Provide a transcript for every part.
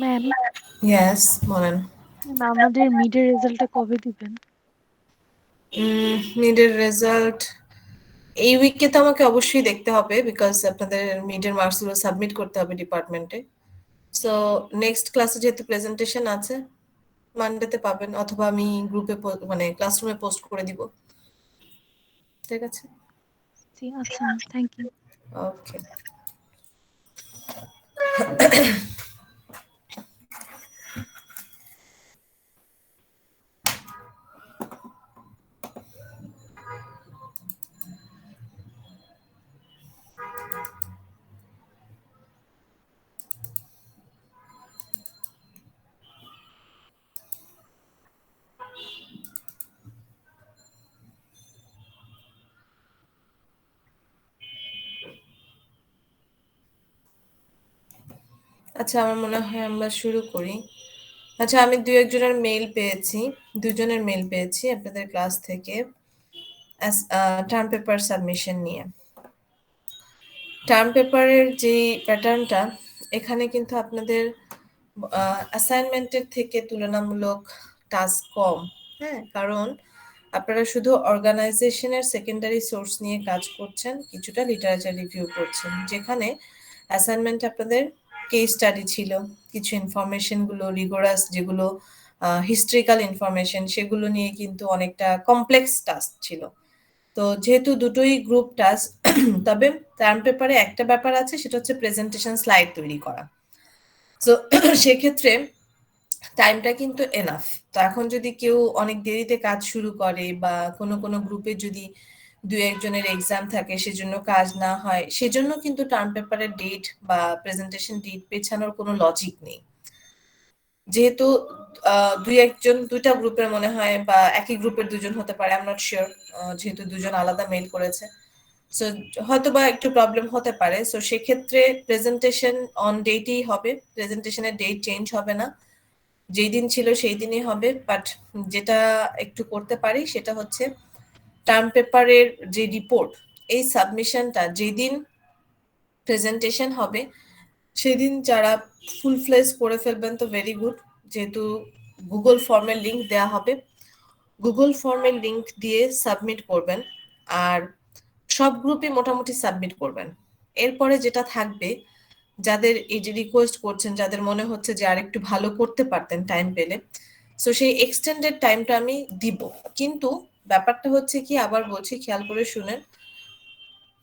Ma'am, yes, বলেন। আমাদের মিডের রেজাল্টটা কবে দিবেন? মিডের রেজাল্ট এই উইকে তো আমাকে অবশ্যই দেখতে হবে, বিকজ আপনাদের মিডের মার্কসগুলো সাবমিট করতে হবে ডিপার্টমেন্টে। সো নেক্সট ক্লাসে যেহেতু প্রেজেন্টেশন আছে, মানডেতে পাবেন, অথবা আমি গ্রুপে মানে ক্লাসরুমে পোস্ট করে দিব। ঠিক আছে? জি, আচ্ছা ম্যাম, থ্যাংক ইউ। ওকে। আচ্ছা, আমার মনে হয় আমরা শুরু করি। আচ্ছা, আমি দু একজনের মেইল পেয়েছি, দুজনের মেইল পেয়েছি আপনাদের ক্লাস থেকে টার্ম পেপার সাবমিশন নিয়ে। টার্ম পেপারের যে প্যাটার্নটা, এখানে কিন্তু আপনাদের অ্যাসাইনমেন্টের থেকে তুলনামূলক টাস্ক কম। হ্যাঁ, কারণ আপনারা শুধু অর্গানাইজেশনের সেকেন্ডারি সোর্স নিয়ে কাজ করছেন, কিছুটা লিটারেচার রিভিউ করছেন, যেখানে অ্যাসাইনমেন্ট আপনাদের কেস স্টাডি ছিল, কিছু ইনফরমেশনগুলো রিগোরাস, যেগুলো হিস্ট্রিক্যাল ইনফরমেশন, সেগুলো নিয়ে কিন্তু অনেকটা কমপ্লেক্স টাস্ক ছিল। তো যেহেতু দুটোই গ্রুপ টাস্ক, তবে টার্ম পেপারে একটা ব্যাপার আছে, সেটা হচ্ছে প্রেজেন্টেশন স্লাইড তৈরি করা। তো সেক্ষেত্রে টাইমটা কিন্তু এনাফ। তো এখন যদি কেউ অনেক দেরিতে কাজ শুরু করে, বা কোনো কোনো গ্রুপে যদি দু একজনের এক্সাম থাকে, সেজন্য কাজ না হয়, সেজন্য কিন্তু টার্ম পেপারের ডেট বা প্রেজেন্টেশন ডেট পেছানোর কোনো লজিক নেই। যেহেতু দুই একজন, দুইটা গ্রুপের মনে হয়, বা একই গ্রুপের দুজন হতে পারে, আই এম নট শিওর, যেহেতু দুজন আলাদা মেইল করেছে। সো হয়তো বা একটু প্রবলেম হতে পারে। সো সেক্ষেত্রে প্রেজেন্টেশন অন ডেটই হবে, প্রেজেন্টেশনের ডেট চেঞ্জ হবে না, যেই দিন ছিল সেই দিনই হবে। বাট যেটা একটু করতে পারি সেটা হচ্ছে টার্ম পেপারের যে রিপোর্ট, এই সাবমিশনটা যেদিন প্রেজেন্টেশন হবে সেদিন যারা ফুল ফ্লেজ করে ফেলবেন তো ভেরি গুড, যেহেতু গুগল ফর্মের লিঙ্ক দেওয়া হবে, গুগল ফর্মের লিঙ্ক দিয়ে সাবমিট করবেন। আর সব গ্রুপে মোটামুটি সাবমিট করবেন। এরপরে যেটা থাকবে, যাদের এই যে রিকোয়েস্ট করছেন, যাদের মনে হচ্ছে যে আর একটু ভালো করতে পারতেন টাইম পেলে, সো সেই এক্সটেন্ডেড টাইমটা আমি দিব। কিন্তু ব্যাপারটা হচ্ছে কি, আবার বলছি, খেয়াল করে শুনেন,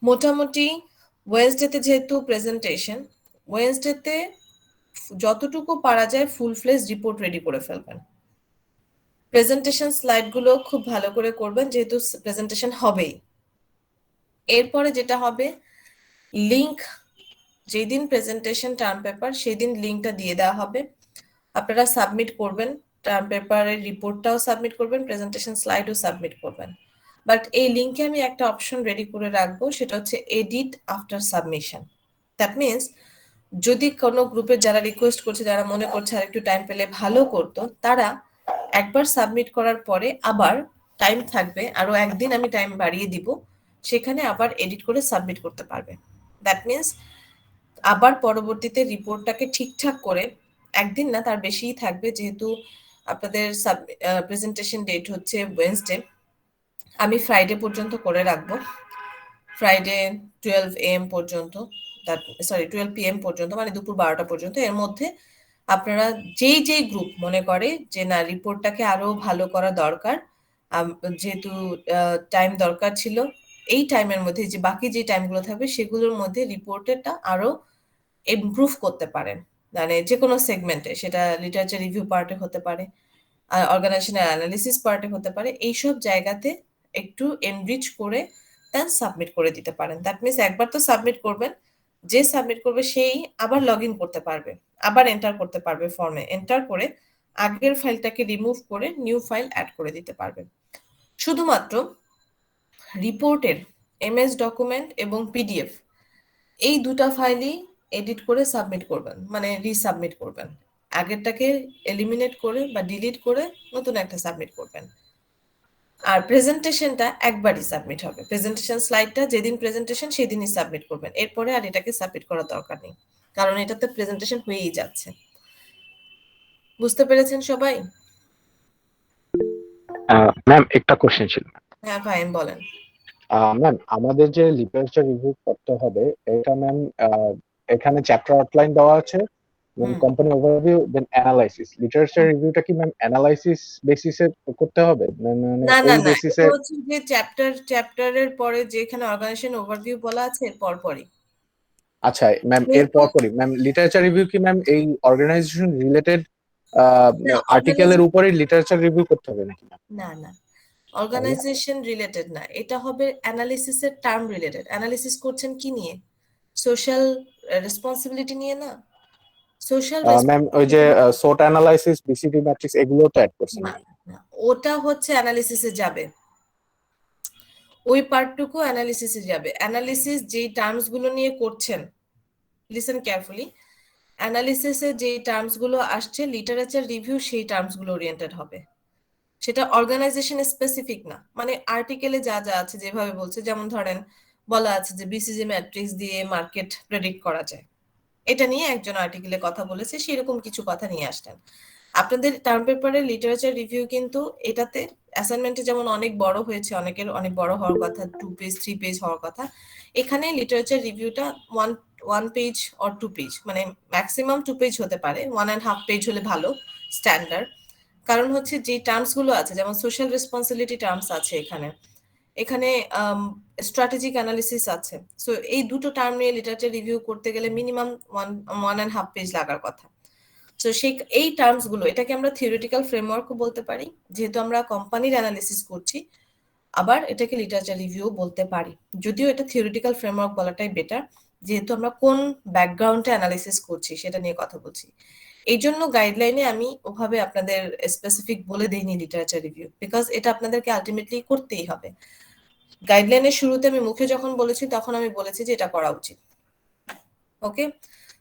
মোটামুটি ওয়েডনেসডেতে যেহেতু প্রেজেন্টেশন, ওয়েডনেসডেতে যতটুকু পারা যায় ফুল ফ্লেজ রিপোর্ট রেডি করে ফেলবেন। প্রেজেন্টেশন স্লাইডগুলো খুব ভালো করে করবেন, যেহেতু প্রেজেন্টেশন হবেই। এরপরে যেটা হবে, লিংক, যেদিন প্রেজেন্টেশন টার্ম পেপার সেদিন লিঙ্কটা দিয়ে দেওয়া হবে, আপনারা সাবমিট করবেন, টার্ম পেপারের রিপোর্টটাও সাবমিট করবেন, প্রেজেন্টেশন স্লাইডও সাবমিট করবেন। বাট এই লিঙ্কে আমি একটা অপশন রেডি করে রাখবো, সেটা হচ্ছে edit after submission. That means, যদি কোনো গ্রুপের যারা রিকোয়েস্ট করছে, যারা মনে করছে আর একটু টাইম পেলে ভালো করতো, তারা একবার সাবমিট করার পরে আবার টাইম থাকবে, আরো একদিন আমি টাইম বাড়িয়ে দিব, সেখানে আবার এডিট করে সাবমিট করতে পারবে। দ্যাট মিনস আবার পরবর্তীতে রিপোর্টটাকে ঠিকঠাক করে, একদিন না তার বেশিই থাকবে, যেহেতু আপনাদের প্রেজেন্টেশন ডেট হচ্ছে ওয়েডনেসডে, আমি ফ্রাইডে পর্যন্ত করে রাখবো। ফ্রাইডে 12 AM পর্যন্ত, সরি 12 PM পর্যন্ত, মানে দুপুর 12টা পর্যন্ত। এর মধ্যে আপনারা যেই যেই গ্রুপ মনে করে যে না, রিপোর্টটাকে আরো ভালো করা দরকার, যেহেতু টাইম দরকার ছিল, এই টাইমের মধ্যে যে বাকি যে টাইমগুলো থাকবে সেগুলোর মধ্যে রিপোর্টেরটা আরো ইমপ্রুভ করতে পারেন। মানে যে কোনো সেগমেন্টে, সেটা লিটারেচার রিভিউ পার্টে হতে পারে, অর্গানাইজেশনাল অ্যানালিসিস পার্টে হতে পারে, এইসব জায়গাতে একটু এনরিচ করে দেন সাবমিট করে দিতে পারেন। দ্যাট মিনস একবার তো সাবমিট করবেন, যে সাবমিট করবে সেই আবার লগ ইন করতে পারবে, আবার এন্টার করতে পারবে, ফর্মে এন্টার করে আগের ফাইলটাকে রিমুভ করে নিউ ফাইল অ্যাড করে দিতে পারবে। শুধুমাত্র রিপোর্টের এমএস ডকুমেন্ট এবং পিডিএফ, এই দুটা ফাইলই এডিট করে সাবমিট করবেন, মানে রিসাবমিট করবেন। আগেরটাকে এলিমিনেট করে বা ডিলিট করে নতুন একটা সাবমিট করবেন। আর প্রেজেন্টেশনটা একবারই সাবমিট হবে, প্রেজেন্টেশন স্লাইডটা যেদিন প্রেজেন্টেশন সেদিনই সাবমিট করবেন, এরপরে আর এটাকে সাবমিট করার দরকার নেই, কারণ এটাতে প্রেজেন্টেশন হয়েই যাচ্ছে। বুঝতে পেরেছেন সবাই? ম্যাম একটা কোশ্চেন ছিল। হ্যাঁ ফাইন, বলেন। ম্যাম আমাদের যে লিটারেচার রিভিউ করতে হবে এটা ম্যাম এখানে চ্যাপ্টার আউটলাইন দেওয়া আছে, হুম। কোম্পানি ওভারভিউ, দেন অ্যানালাইসিস। লিটারেচার রিভিউটা কি ম্যাম অ্যানালাইসিস বেসিসে করতে হবে, মানে না না ওই না, এটা বেসিসে? হচ্ছে যে চ্যাপ্টারের পরে যেখানে অর্গানাইজেশন ওভারভিউ বলা আছে এর পরপরই। আচ্ছা ম্যাম, এর যেহেতু পরপরই ম্যাম লিটারেচার রিভিউ কি ম্যাম এই অর্গানাইজেশন রিলেটেড না আর্টিকেলের উপরে লিটারেচার রিভিউ করতে হবে নাকি ম্যাম? না না, তাহলে অর্গানাইজেশন রিলেটেড না, এটা হবে অ্যানালিসিসের টার্ম রিলেটেড। অ্যানালিসিস করছেন কি নিয়ে? সোশ্যাল রেসপন্সিবিলিটি নিয়ে না? সোশ্যাল ম্যাম ওই যে রেসপন্সিবিলিটি সোট অ্যানালাইসিস, বিসিডি ম্যাট্রিক্স এগুলো তো অ্যাড করছেন না নাকি? না, ওটা হচ্ছে অ্যানালিসিসে যাবে, ওই পার্টটুকু অ্যানালিসিসে যাবে। অ্যানালিসিস যেই টার্মস গুলো নিয়ে করছেন, লিসেন কেয়ারফুলি, অ্যানালিসিসে যেই টার্মস গুলো আসছে লিটারেচার রিভিউ সেই টার্মস গুলো ওরিয়েন্টেড হবে। সেটা অর্গানাইজেশন স্পেসিফিক না, মানে আর্টিকেলে যা যা আছে যেভাবে বলছে, যেমন ধরেন বলা আছে যে বিসিজি ম্যাট্রিক্স দিয়ে মার্কেট প্রেডিক্ট করা যায়, এটা নিয়ে একজন আর্টিকেলে কথা বলেছে, সেরকম কিছু কথা নিয়ে আসলেন। আপনাদের টার্ম পেপারের লিটারেচার রিভিউ কিন্তু এটাতে অ্যাসাইনমেন্টে যেমন অনেক বড় হয়েছে, অনেকের অনেক বড় হওয়ার কথা, 2 পেজ 3 পেজ হওয়ার কথা, এখানে লিটারেচার রিভিউটা ওয়ান পেজ অর 2 পেজ, মানে ম্যাক্সিমাম 2 পেজ হতে পারে, 1.5 পেজ হলে ভালো, স্ট্যান্ডার্ড। কারণ হচ্ছে যে টার্মস গুলো আছে, যেমন সোশ্যাল রেসপন্সিবিলিটি টার্মস আছে এখানে, এখানে স্ট্র্যাটেজিক অ্যানালিসিস আছে। সো এই দুটো টার্ম নিয়ে লিটারেচার রিভিউ করতে গেলে মিনিমাম 1.5 পেজ লাগার কথা। তো সেই এই টার্মস গুলো, এটাকে আমরা থিওরিটিক্যাল ফ্রেমওয়ার্কও বলতে পারি, যেহেতু আমরা কোম্পানির অ্যানালিসিস করছি। আবার এটাকে লিটারেচার রিভিউ বলতে পারি, যদিও এটা থিওরিটিক্যাল ফ্রেমওয়ার্ক বলাটাই বেটার, যেহেতু আমরা কোন ব্যাকগ্রাউন্ডে অ্যানালিসিস করছি সেটা নিয়ে কথা বলছি। এই জন্য গাইডলাইনে আমি ওভাবে আপনাদের স্পেসিফিক বলে দেইনি লিটারেচার রিভিউ, বিকজ এটা আপনাদেরকে আলটিমেটলি করতেই হবে। গাইডলাইনের শুরুতে আমি মুখে যখন বলেছি তখন আমি বলেছি যে এটা করা উচিত। ওকে,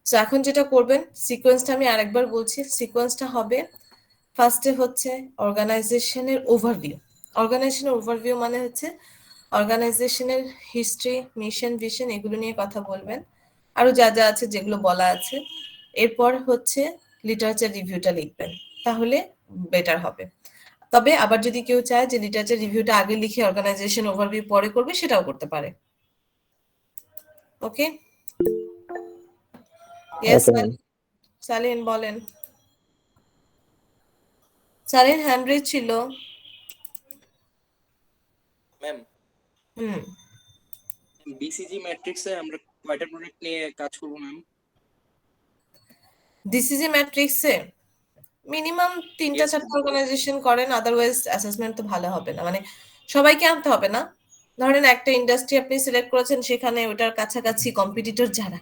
সো এখন যেটা করবেন, সিকোয়েন্সটা আমি আরেকবার বলছি, সিকোয়েন্সটা হবে ফার্স্টে হচ্ছে অর্গানাইজেশনের ওভারভিউ। অর্গানাইজেশনের ওভারভিউ মানে হচ্ছে অর্গানাইজেশনের হিস্ট্রি, মিশন, ভিশন এগুলো নিয়ে কথা বলবেন, আরো যা যা আছে যেগুলো বলা আছে। এরপর হচ্ছে লিটারেচার রিভিউটা লিখবেন, তাহলে বেটার হবে। তবে আবার যদি কেউ চায় যে লিটারেচার রিভিউটা আগে লিখে অর্গানাইজেশন ওভারভিউ পরে করবে, সেটাও করতে পারে। ওকে, ইয়েস ওকে ম্যাম। সালিন বলেন। সালিন হ্যান্ড রেজ ছিল। ম্যাম হুম, বিসিজি ম্যাট্রিক্সে আমরা কয়টা প্রোডাক্ট নিয়ে কাজ করব ম্যাম? ডিসিজি ম্যাট্রিক্সে মিনিমাম 3টা ইয়েস 4টা অর্গানাইজেশন করেন, আদারওয়াইজ অ্যাসেসমেন্ট তো ভালো হবে না, মানে সবাইকে আনতে হবে না। ধরেন একটা ইন্ডাস্ট্রি আপনি সিলেক্ট করেছেন, সেখানে ওটার কাছাকাছি কম্পিটিটর যারা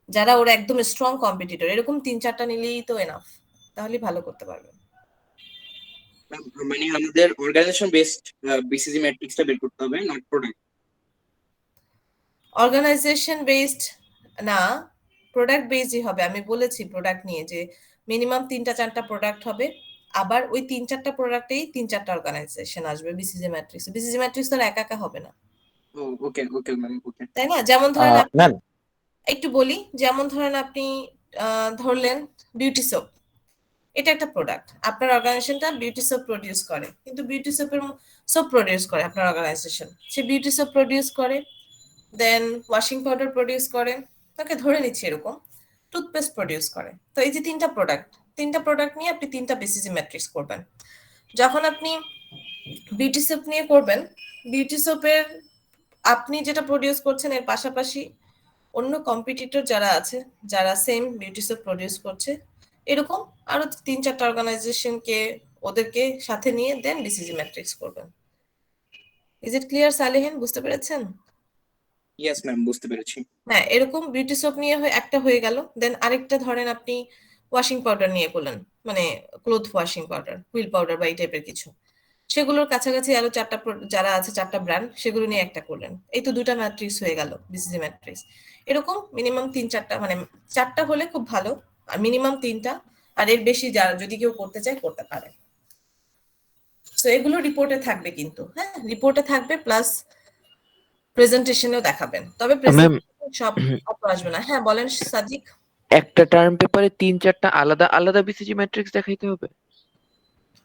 যারা ওরা একদম স্ট্রং কম্পিটিটর, এরকম 3-4টা নিলেই তো এনাফ, তাহলেই ভালো করতে পারবেন। ম্যাম মানে আমাদের অর্গানাইজেশন বেসড বিসিজি ম্যাট্রিক্সটা বের করতে হবে, নট প্রোডাক্ট। অর্গানাইজেশন বেসড না, প্রোডাক্ট বেসডই হবে। আমি বলেছি প্রোডাক্ট নিয়ে যে মিনিমাম 3টা 4টা প্রোডাক্ট হবে, আবার ওই 3-4টা প্রোডাক্টেই 3-4টা অর্গানাইজেশন আসবে বিসিজি ম্যাট্রিক্স। বিসিজি ম্যাট্রিক্স তো আর একা একা হবে না, ও ওকে ওকে ম্যাম ওকে। তাই না? যেমন ধরেন আপনি, ম্যাম একটু বলি, যেমন ধরেন আপনি ধরলেন বিউটি সোপ, এটা একটা প্রোডাক্ট, আপনার অর্গানাইজেশনটা বিউটি সোপ প্রডিউস করে, কিন্তু বিউটি সোপের সোপ প্রডিউস করে আপনার অর্গানাইজেশন, সে বিউটি সোপ প্রডিউস করে, দেন ওয়াশিং পাউডার প্রডিউস করে, তাকে ধরে নিচ্ছি এরকম, টুথপেস্ট প্রডিউস করে। তো এই যে 3টা প্রোডাক্ট নিয়ে আপনি 3টা বিসিজি ম্যাট্রিক্স করবেন। যখন আপনি বিউটি সোপ নিয়ে করবেন, বিউটি সোপের আপনি যেটা প্রডিউস করছেন এর পাশাপাশি অন্য কম্পিটিটর যারা আছে, যারা সেম বিউটি সোপ প্রডিউস করছে, এরকম আরো 3-4টা অর্গানাইজেশনকে, ওদেরকে সাথে নিয়ে দেন বিসিজি ম্যাট্রিক্স করবেন। ইজ ইট ক্লিয়ার সালেহিন, বুঝতে পেরেছেন? ইয়েস ম্যাম বুঝতে পেরেছি। হ্যাঁ, এরকম বিউটি সোপ নিয়ে একটা হয়ে গেল, দেন আরেকটা ধরেন আপনি ওয়াশিং পাউডার নিয়ে করলেন, মানে cloth washing powder, wheel powder বা এই টাইপের কিছু, সেগুলোর কাছাকাছি আরো 4টা যারা আছে 4টা ব্র্যান্ড, সেগুলো নিয়ে একটা করলেন, এই তো 2টা ম্যাট্রিক্স হয়ে গেল বিসিজি ম্যাট্রিক্স। এরকম মিনিমাম 3-4টা, মানে 4টা হলে খুব ভালো, আর মিনিমাম 3টা, আর এর বেশি যারা যদি কেউ করতে চায় করতে পারে। তো এগুলো রিপোর্টে থাকবে কিন্তু, হ্যাঁ রিপোর্টে থাকবে, প্লাস প্রেজেন্টেশনেও দেখাবেন, তবে ম্যাম প্রেজেন্টেশন সব অত আসবে না। হ্যাঁ বলেন সাদিক। একটা টার্ম পেপারে 3-4টা আলাদা আলাদা বিসিজি ম্যাট্রিক্স দেখাইতে হবে?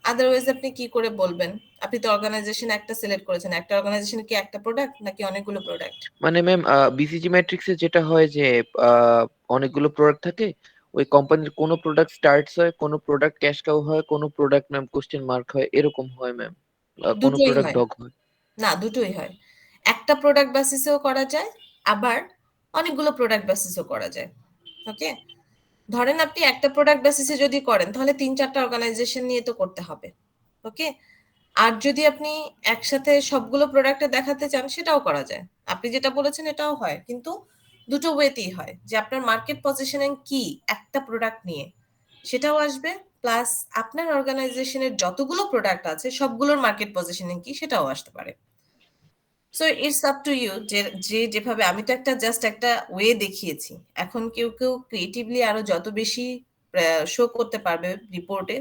আদারওয়াইজ আপনি কি করে বলবেন? আপনি তো অর্গানাইজেশন একটা সিলেক্ট করেছেন। একটা অর্গানাইজেশন কি একটা প্রোডাক্ট নাকি অনেকগুলো প্রোডাক্ট? মানে ম্যাম বিসিজি ম্যাট্রিক্সে যেটা হয় যে আহ, অনেকগুলো প্রোডাক্ট থাকে, ওই কোম্পানির কোনো প্রোডাক্ট স্টার্টস হয়, কোনো প্রোডাক্ট ক্যাশ কাউ হয়, কোনো প্রোডাক্ট ম্যাম কোশ্চেন মার্ক হয়, এরকম হয় ম্যাম। কোনো দুটোই প্রোডাক্ট হয়। ডগ হয়। না, দুটোই হয়। একটা প্রোডাক্ট বেসিসেও করা যায়, আবার অনেকগুলো প্রোডাক্ট বেসিসেও করা যায়। ওকে? ধরেন আপনি একটা প্রোডাক্ট বেসিসে যদি করেন তাহলে ৩-৪টা অর্গানাইজেশন নিয়ে তো করতে হবে। ওকে? আর যদি আপনি একসাথে সবগুলো প্রোডাক্টে দেখাতে চান সেটাও করা যায়। আপনি যেটা বলেছেন এটাও হয়। কিন্তু দুটো ওয়েতেই হয় যে আপনার মার্কেট পজিশনিং কি একটা প্রোডাক্ট নিয়ে সেটাও আসবে, প্লাস আপনার অর্গানাইজেশনের যতগুলো প্রোডাক্ট আছে সবগুলোর মার্কেট পজিশনিং কি সেটাও আসতে পারে। So it's up to you যে যেভাবে আমি তো একটা জাস্ট একটা ওয়ে দেখিয়েছি। এখন কেউ ক্রিয়েটিভলি আরো যত বেশি শো করতে পারবে রিপোর্টে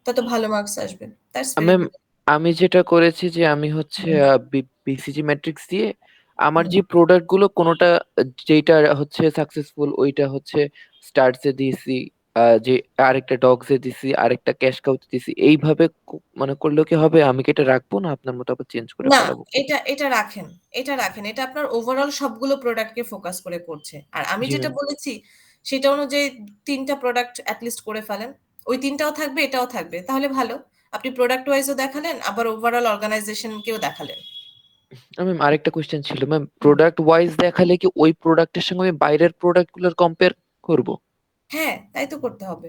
তত ভালো মার্কস আসবে। That's very ma'am good. আমি যেটা করেছি যে আমি হচ্ছে বিসিজি ম্যাট্রিক্স দিয়ে আমার হুম। যে প্রোডাক্ট গুলো কোনোটা যেটা হচ্ছে সাকসেসফুল ওইটা হচ্ছে স্টার্টসে দিয়েছি, যে আরেকটা ডগসে দিছি, আরেকটা ক্যাশ কাউতে দিছি, এইভাবে মানে করলেও কি হবে? আমি কি এটা রাখবো না আপনার মতো আবার চেঞ্জ করে না, ফেলাবো? এটা রাখেন। এটা রাখেন। এটা আপনার ওভারঅল সবগুলো প্রোডাক্টকে ফোকাস করে করছে। আর আমি জি যেটা ম্যাম। বলেছি সেটা অনুযায়ী ৩ টা প্রোডাক্ট এট লিস্ট করে ফেলেন। ওই ৩ টাও থাকবে, এটাও থাকবে। তাহলে ভালো। আপনি প্রোডাক্ট ওয়াইজও দেখালেন, আবার ওভারঅল অর্গানাইজেশনকেও দেখালেন। ম্যাম আরেকটা কোশ্চেন ছিল ম্যাম, হুম। প্রোডাক্ট ওয়াইজ দেখালে কি ওই প্রোডাক্টের সঙ্গে আমি বাইরের প্রোডাক্ট গুলোর কম্পেয়ার করব? হ্যাঁ, তাই তো করতে হবে।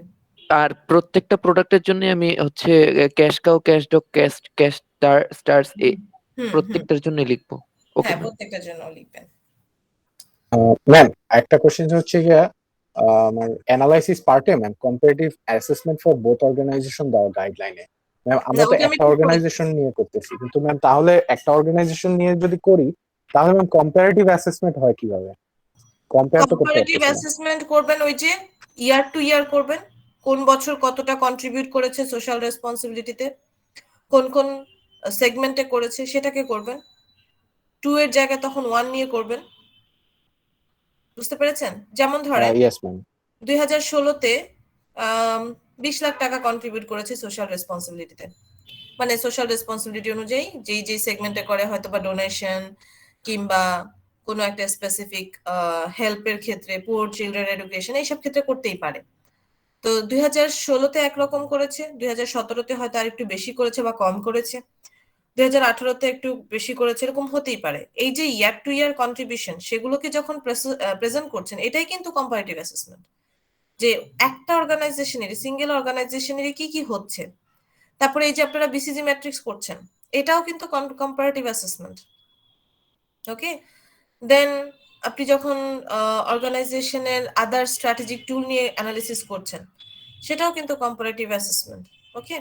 আর প্রত্যেকটা প্রোডাক্টের জন্য আমি হচ্ছে cash cow, cash dog, cash cash stars hmm, hmm, hmm. প্রত্যেকটার জন্য লিখবো? ওকে হ্যাঁ, ম্যাম। প্রত্যেকটার জন্য লিখবেন। ম্যাম একটা কোশ্চেন হচ্ছে গিয়া আমার অ্যানালাইসিস পার্টে ma'am comparative assessment for both organization দেওয়া গাইডলাইনে ম্যাম না, আমরা তো ওটা আমি একটা ঠিক করে অর্গানাইজেশন নিয়ে করতেছি, কিন্তু ম্যাম তাহলে একটা অর্গানাইজেশন নিয়ে যদি করি তাহলে ম্যাম কম্পারেটিভ অ্যাসেসমেন্ট হয় কিভাবে? কম্পেয়ার তো করতে কম্পারেটিভ পারতেছি না। অ্যাসেসমেন্ট করবেন ওই যে ইয়ার টু ইয়ার করবেন। কোন বছর কতটা কন্ট্রিবিউট করেছে সোশ্যাল রেসপন্সিবিলিটিতে, কোন সেগমেন্টে করেছে সেটাকে করবেন। 2 এর জায়গায় তখন 1 নিয়ে করবেন। বুঝতে পেরেছেন? যেমন ধরেন ইয়েস ম্যাম। 2016 তে 20 লাখ টাকা কন্ট্রিবিউট করেছে সোশ্যাল রেসপন্সিবিলিটিতে। মানে সোশ্যাল রেসপন্সিবিলিটি অনুযায়ী যেই সেগমেন্টে করে হয়তো বা ডোনেশন কিংবা কোনো একটা স্পেসিফিক হেল্পের ক্ষেত্রে, পুয়ার চিলড্রেন এডুকেশন এইসব ক্ষেত্রে করতেই পারে। তো 2016-তে একরকম করেছে, 2017-তে হয়তো আর একটু বেশি করেছে বা কম করেছে, 2018-তে একটু বেশি করেছে, এরকম হতেই পারে। এই যে ইয়ার টু ইয়ার কন্ট্রিবিউশন সেগুলোকে যখন প্রেজেন্ট করছেন এটাই কিন্তু কম্পারেটিভ অ্যাসেসমেন্ট, যে একটা অর্গানাইজেশনের সিঙ্গেল অর্গানাইজেশনের কি কি হচ্ছে। তারপরে এই যে আপনারা বিসিজি ম্যাট্রিক্স করছেন এটাও কিন্তু কম্পারেটিভ অ্যাসেসমেন্ট। ওকে? দেন আপনি যখন অর্গানাইজেশনের আদার স্ট্র্যাটেজিক টুল নিয়ে অ্যানালিসিস করছেন সেটাও কিন্তু কম্পারেটিভ অ্যাসেসমেন্ট। ওকে?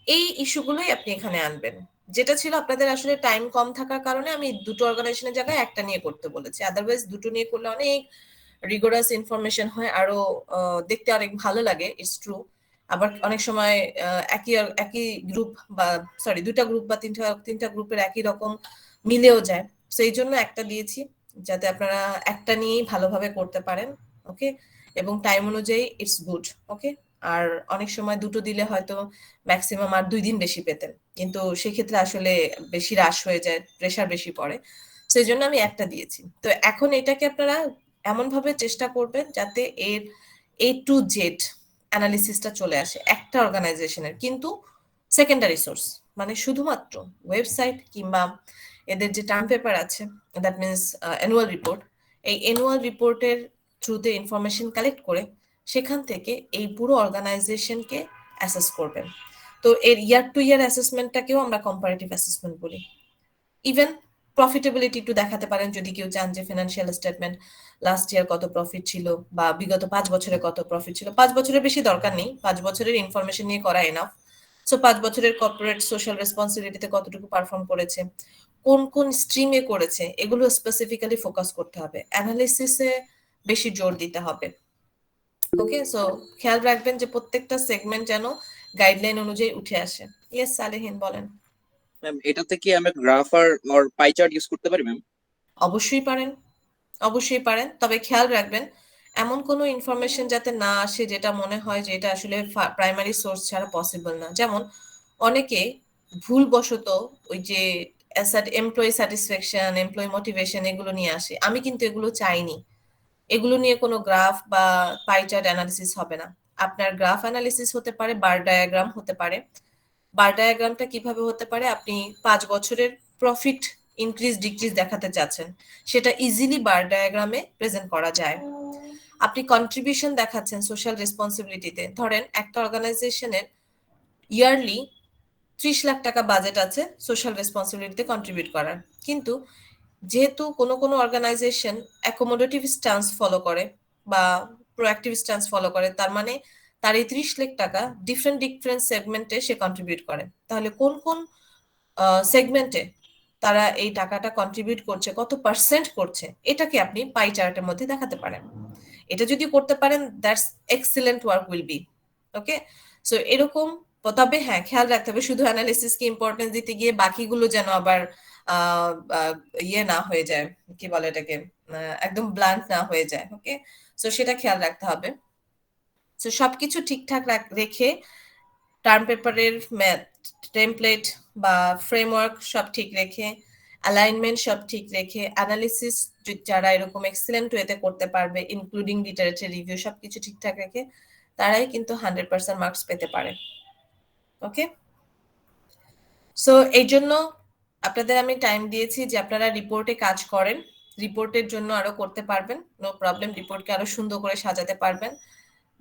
এই ইস্যুগুলোই আপনি এখানে আনবেন। যেটা ছিল আপনাদের আসলে টাইম কম থাকার কারণে আমি দুটো অর্গানাইজেশনের জায়গায় একটা নিয়ে করতে বলেছি। আদারওয়াইজ দুটো নিয়ে করলে অনেক রিগোরাস ইনফরমেশন হয়, আরো দেখতে অনেক ভালো লাগে, ইটস ট্রু। আবার অনেক সময় একই গ্রুপ বা সরি দুটা গ্রুপ বা তিনটা গ্রুপের একই রকম মিলেও যায়। সেই জন্য একটা দিয়েছি যাতে আপনারা একটা নিয়েই ভালোভাবে করতে পারেন। ওকে? এবং টাইম অনুযায়ী ইটস গুড। ওকে? আর অনেক সময় দুটো দিলে হয়তো ম্যাক্সিমাম আর 2 দিন বেশি পেতেন, কিন্তু সেক্ষেত্রে আসলে বেশি রাশ হয়ে যায়, প্রেশার বেশি পড়ে। সেই জন্য আমি একটা দিয়েছি। তো এখন এটাকে আপনারা এমন ভাবে চেষ্টা করবেন যাতে এর A to Z অ্যানালিসিসটা চলে আসে একটা অর্গানাইজেশনের, কিন্তু সেকেন্ডারি সোর্স মানে শুধুমাত্র ওয়েবসাইট কিংবা এদের যে টার্ম পেপার আছে, দ্যাট মিনস অ্যানুয়াল রিপোর্ট, এই অ্যানুয়াল রিপোর্টের থ্রুতে ইনফরমেশন কালেক্ট করে সেখান থেকে এই পুরো অর্গানাইজেশনকে অ্যাসেস করবেন। তো এর ইয়ার টু ইয়ার অ্যাসেসমেন্টটাকেও আমরা কম্পারেটিভ অ্যাসেসমেন্ট বলি। ইভেন প্রফিটেবিলিটি একটু দেখাতে পারেন যদি কেউ চান যে ফিনান্সিয়াল স্টেটমেন্ট লাস্ট ইয়ার কত প্রফিট ছিল বা বিগত 5 বছরে কত প্রফিট ছিল। 5 বছরের বেশি দরকার নেই, 5 বছরের ইনফরমেশন নিয়ে করা এনাফ। সো 5 বছরের কর্পোরেট সোশ্যাল রেসপন্সিবিলিটিতে কতটুকু পারফর্ম করেছে, কোন স্ট্রিমে করেছে, এগুলো স্পেসিফিক্যালি ফোকাস করতে হবে, অ্যানালিসিসে বেশি জোর দিতে হবে। ওকে? সো খেয়াল রাখবেন যে প্রত্যেকটা সেগমেন্ট যেন গাইডলাইন অনুযায়ী উঠে আসে। ইয়েস সালেহিন বলেন। ম্যাম এটাতে কি আমরা গ্রাফ আর পাই চার্ট ইউজ করতে পারি ম্যাম? অবশ্যই পারেন, অবশ্যই পারেন, তবে খেয়াল রাখবেন এমন কোনো ইনফরমেশন যাতে না আসে যেটা মনে হয় যে এটা আসলে প্রাইমারি সোর্স ছাড়া পসিবল না। যেমন অনেকে ভুলবশত ওই যে এমপ্লয়ি স্যাটিসফ্যাকশন, এমপ্লয়ি মোটিভেশন এগুলো নিয়ে আসে। আমি কিন্তু এগুলো চাইনি। এগুলো নিয়ে কোনো গ্রাফ বা পাই চার্ট অ্যানালিসিস হবে না। আপনার গ্রাফ অ্যানালিসিস হতে পারে, বার ডায়াগ্রাম হতে পারে। বার ডায়াগ্রামটা কিভাবে হতে পারে? আপনি 5 বছরের প্রফিট ইনক্রিজ ডিক্রিজ দেখাতে চাচ্ছেন, সেটা ইজিলি বার ডায়াগ্রামে প্রেজেন্ট করা যায়। আপনি কন্ট্রিবিউশন দেখাচ্ছেন সোশ্যাল রেসপন্সিবিলিটিতে। ধরেন একটা অর্গানাইজেশনের ইয়ারলি 30 লাখ টাকা বাজেট আছে সোশ্যাল রেসপন্সিবিলিটিতে কন্ট্রিবিউট করার, কিন্তু যেহেতু কোনো কোনো অর্গানাইজেশন অ্যাকোমোডেটিভ স্ট্যান্স ফলো করে বা প্রোঅ্যাক্টিভ স্ট্যান্স ফলো করে, তার মানে তার এই 30 লাখ টাকা ডিফারেন্ট ডিফারেন্ট সেগমেন্টে সে কন্ট্রিবিউট করে। তাহলে কোন কোন সেগমেন্টে তারা এই টাকাটা কন্ট্রিবিউট করছে, কত পার্সেন্ট করছে, এটাকে আপনি পাই চার্টের মধ্যে দেখাতে পারেন। এটা যদি করতে পারেন, that's excellent work will be. Okay, so এরকম। তবে হ্যাঁ, খেয়াল রাখতে হবে শুধু অ্যানালিসিসকে ইম্পর্টেন্স দিতে গিয়ে বাকিগুলো যেন আবার ইয়ে না হয়ে যায়, কি বলে এটাকে, একদম ব্লান্ট না হয়ে যায়। ওকে, সো সেটা খেয়াল রাখতে হবে। সো সবকিছু ঠিকঠাক রেখে টার্ম পেপারের টেমপ্লেট বা ফ্রেমওয়ার্ক সব ঠিক রেখে, অ্যালাইনমেন্ট সব ঠিক রেখে, অ্যানালিসিস যারা এরকম এক্সিলেন্ট ওয়েতে করতে পারবে, ইনক্লুডিং লিটারেচার রিভিউ, সবকিছু ঠিকঠাক রেখে তারাই কিন্তু 100% মার্কস পেতে পারে। ওকে, সো এই জন্য আপনাদের আমি টাইম দিয়েছি যে আপনারা রিপোর্টে কাজ করেন, রিপোর্টের জন্য আরো করতে পারবেন, নো প্রবলেম, রিপোর্টকে আরো সুন্দর করে সাজাতে পারবেন,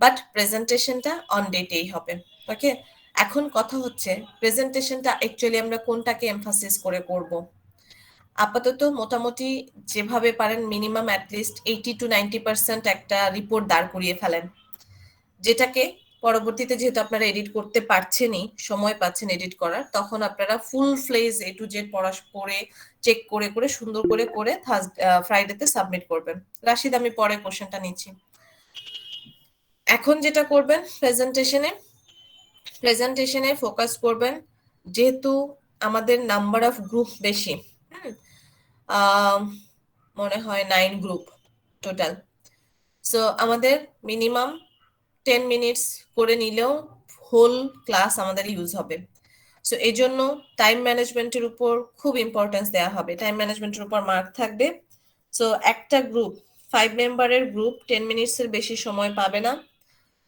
বাট প্রেজেন্টেশনটা অন ডেটেই হবে। ওকে, এখন কথা হচ্ছে প্রেজেন্টেশনটা অ্যাকচুয়ালি আমরা কোনটাকে এমফাসিস করে করব। আপাতত মোটামুটি যেভাবে পারেন মিনিমাম অ্যাটলিস্ট 80 to 90% একটা রিপোর্ট দাঁড় করিয়ে ফেলেন, যেটাকে পরবর্তীতে যেহেতু আপনারা এডিট করতে পারছেনই, সময় পাচ্ছেন এডিট করার, তখন আপনারা ফুল ফ্লেজ A to Z পড়ে চেক করে করে সুন্দর করে করে ফ্রাইডেতে সাবমিট করবেন। রাশিদ, আমি পরে কোশ্চেনটা নিচ্ছি। এখন যেটা করবেন, প্রেজেন্টেশনে ফোকাস করবেন, যেহেতু আমাদের নাম্বার অফ গ্রুপ বেশি, মনে হয় 9 গ্রুপ টোটাল। সো আমাদের মিনিমাম 10 মিনিটস করে নিলেও হোল ক্লাস আমাদের ইউজ হবে। সো এই জন্য টাইম ম্যানেজমেন্টের উপর খুব ইম্পর্টেন্স দেওয়া হবে, টাইম ম্যানেজমেন্টের উপর মার্ক থাকবে। সো একটা গ্রুপ 5 মেম্বারের গ্রুপ 10 মিনিটসের বেশি সময় পাবে না,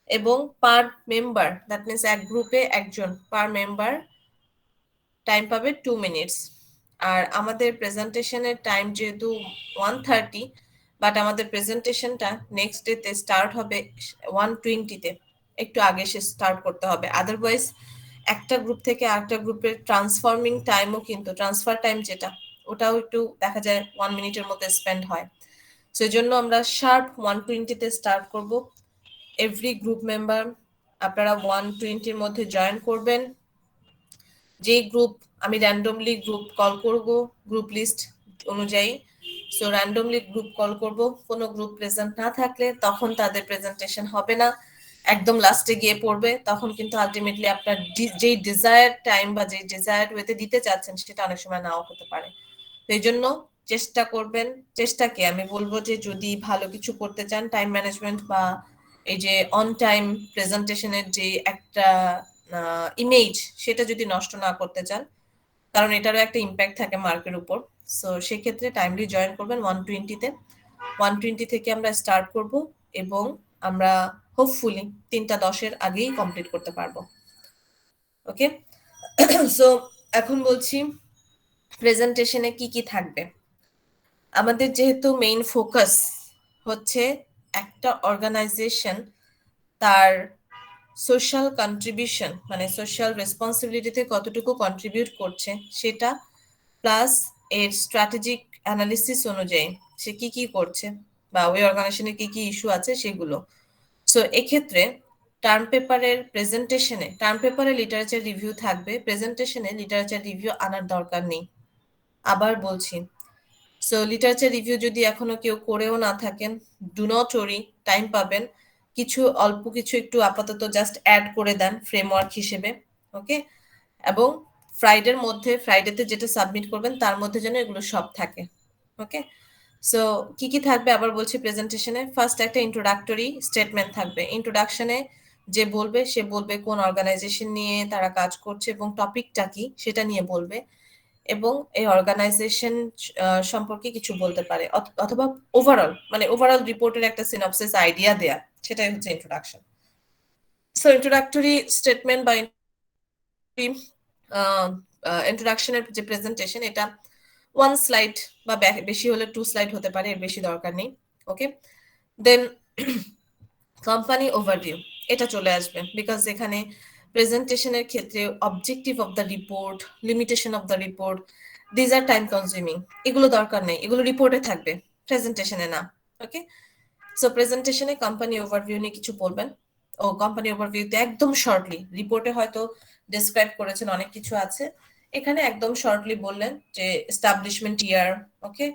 এবং পার মেম্বার, দ্যাট মিনস এক গ্রুপে একজন, পার মেম্বার টাইম পাবে 2 মিনিটস। আর আমাদের প্রেজেন্টেশনের টাইম যেহেতু 1:30, বাট আমাদের প্রেজেন্টেশনটা নেক্সট ডেতে স্টার্ট হবে 1:20-তে, একটু আগে সে স্টার্ট করতে হবে। আদারওয়াইজ একটা গ্রুপ থেকে আরেকটা গ্রুপের ট্রান্সফর্মিং টাইমও কিন্তু, ট্রান্সফার টাইম যেটা, ওটাও একটু দেখা যায় 1 মিনিটের মধ্যে স্পেন্ড হয়। সেই জন্য আমরা শার্প 1:20-তে স্টার্ট করব। এভরি গ্রুপ মেম্বার আপনারা 1:20-র মধ্যে জয়েন করবেন। যে গ্রুপ, আমি র্যান্ডমলি গ্রুপ কল করব গ্রুপ লিস্ট অনুযায়ী। সো র্যান্ডমলি গ্রুপ কল করব, কোনো গ্রুপ প্রেজেন্ট না থাকলে তখন তাদের প্রেজেন্টেশন হবে না, একদম লাস্টে গিয়ে পড়বে। তখন কিন্তু আলটিমেটলি আপনার যেই ডিজায়ার্ড টাইম বা যেই ডিজায়ার্ড ওয়েতে দিতে চাচ্ছেন সেটা অনেক সময় নাও হতে পারে। তো এই জন্য চেষ্টা করবেন, চেষ্টাকে আমি বলবো যে যদি ভালো কিছু করতে চান, টাইম ম্যানেজমেন্ট বা এই যে অন টাইম প্রেজেন্টেশনের যে একটা ইমেজ, সেটা যদি নষ্ট না করতে চান, কারণ এটারও একটা ইম্প্যাক্ট থাকে মার্কের উপর। সো সেক্ষেত্রে টাইমলি জয়েন করবেন 1:20-তে। 1:20 থেকে আমরা স্টার্ট করব এবং আমরা হোপফুলি 3:10-এর আগেই কমপ্লিট করতে পারবো। ওকে, সো এখন বলছি প্রেজেন্টেশনে কি কি থাকবে। আমাদের যেহেতু মেইন ফোকাস হচ্ছে একটা অর্গানাইজেশন তার সোশ্যাল কন্ট্রিবিউশন, মানে সোশ্যাল রেসপন্সিবিলিটিতে কতটুকু কন্ট্রিবিউট করছে সেটা, প্লাস এর স্ট্র্যাটেজিক অ্যানালিসিস অনুযায়ী সে কি কি করছে বা ওই অর্গানাইজেশনে কি কি ইস্যু আছে সেগুলো। সো এক্ষেত্রে টার্ম পেপারের প্রেজেন্টেশনে, টার্ম পেপারে লিটারেচার রিভিউ থাকবে, প্রেজেন্টেশনে লিটারেচার রিভিউ আনার দরকার নেই। আবার বলছি, সো লিটারেচার রিভিউ যদি এখনো কেউ করেও না থাকেন, ডু নট ওয়ারি, টাইম পাবেন, কিছু অল্প কিছু একটু আপাতত জাস্ট অ্যাড করে দেন ফ্রেমওয়ার্ক হিসেবে। ওকে, এবং ফ্রাইডেতে যেটা সাবমিট করবেন তার মধ্যে যেন এগুলো সব থাকে। ওকে, সো কি কি থাকবে আবার বলছি প্রেজেন্টেশনে, ফার্স্ট একটা ইন্ট্রোডাক্টরি স্টেটমেন্ট থাকবে। ইন্ট্রোডাকশনে যে বলবে সে বলবে কোন অর্গানাইজেশন নিয়ে তারা কাজ করছে এবং টপিকটা কি সেটা নিয়ে বলবে, এবং এই অর্গানাইজেশন সম্পর্কে কিছু বলতে পারে, অথবা ওভারঅল মানে ওভারঅল রিপোর্টের একটা সিনপসিস আইডিয়া দেয়া, সেটাই হচ্ছে ইন্ট্রোডাকশন। সো ইন্ট্রোডাক্টরি স্টেটমেন্ট বা ইন্ট্রোডাকশনের যে প্রেজেন্টেশন, এটা 1 স্লাইড বা বেশি হলে 2 স্লাইড হতে পারে, এর বেশি দরকার নেই। ওকে, দেন কোম্পানি ওভারভিউ এটা চলে আসবে, বিকজ এখানে প্রেজেন্টেশনের ক্ষেত্রে objective of the report, limitation of the report, these are time consuming, এগুলো দরকার নেই, এগুলো রিপোর্টে থাকবে, প্রেজেন্টেশনে না। ওকে, সো প্রেজেন্টেশনে কোম্পানি ওভারভিউ নিয়ে কিছু বলবেন। ও কোম্পানি ওভারভিউতে একদম শর্টলি, রিপোর্টে হয়তো ডেসক্রাইব করেছেন অনেক কিছু আছে, এখানে একদম শর্টলি বললেন যে establishment year, okay,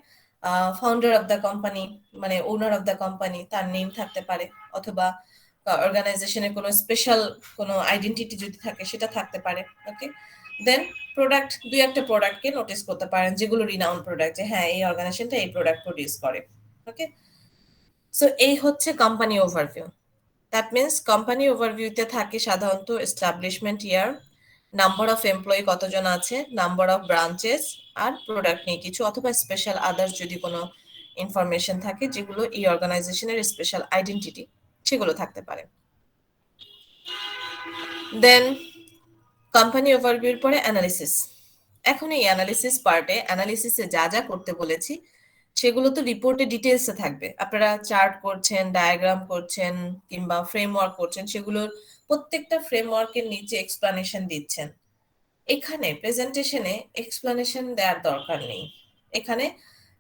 founder of the company মানে ওনার অফ দ্য কোম্পানি, তার নেম থাকতে পারে, অথবা অর্গানাইজেশনের কোনো স্পেশাল কোনো আইডেন্টিটি যদি থাকে সেটা থাকতে পারে। ওকে, দেন প্রোডাক্ট, দুই একটা প্রোডাক্টকে নোটিস করতে পারেন যেগুলো রিনাউন্ড প্রোডাক্ট, যে হ্যাঁ এই অর্গানাইজেশনটা এই প্রোডাক্ট প্রডিউস করে। ওকে, সো এই হচ্ছে company overview. That means company ওভারভিউতে থাকে সাধারণত establishment year, number of employee কতজন আছে, নাম্বার অফ ব্রাঞ্চেস, আর প্রোডাক্ট নিয়ে কিছু, অথবা স্পেশাল আদার্স যদি কোনো ইনফরমেশন থাকে যেগুলো এই অর্গানাইজেশনের স্পেশাল আইডেন্টিটি, সেগুলো থাকতে পারে। দেন কোম্পানি ওভারভিউর পরে অ্যানালিসিস। এখন এই অ্যানালিসিস পার্টে অ্যানালিসিসে যা যা করতে বলেছি সেগুলো তো রিপোর্টে ডিটেলসে থাকবে। আপনারা চার্ট করছেন, ডায়াগ্রাম করছেন, কিংবা ফ্রেমওয়ার্ক করছেন, সেগুলোর প্রত্যেকটা ফ্রেমওয়ার্কের নিচে এক্সপ্লানেশন দিচ্ছেন। এখানে প্রেজেন্টেশনে এক্সপ্লানেশন দেওয়ার দরকার নেই, এখানে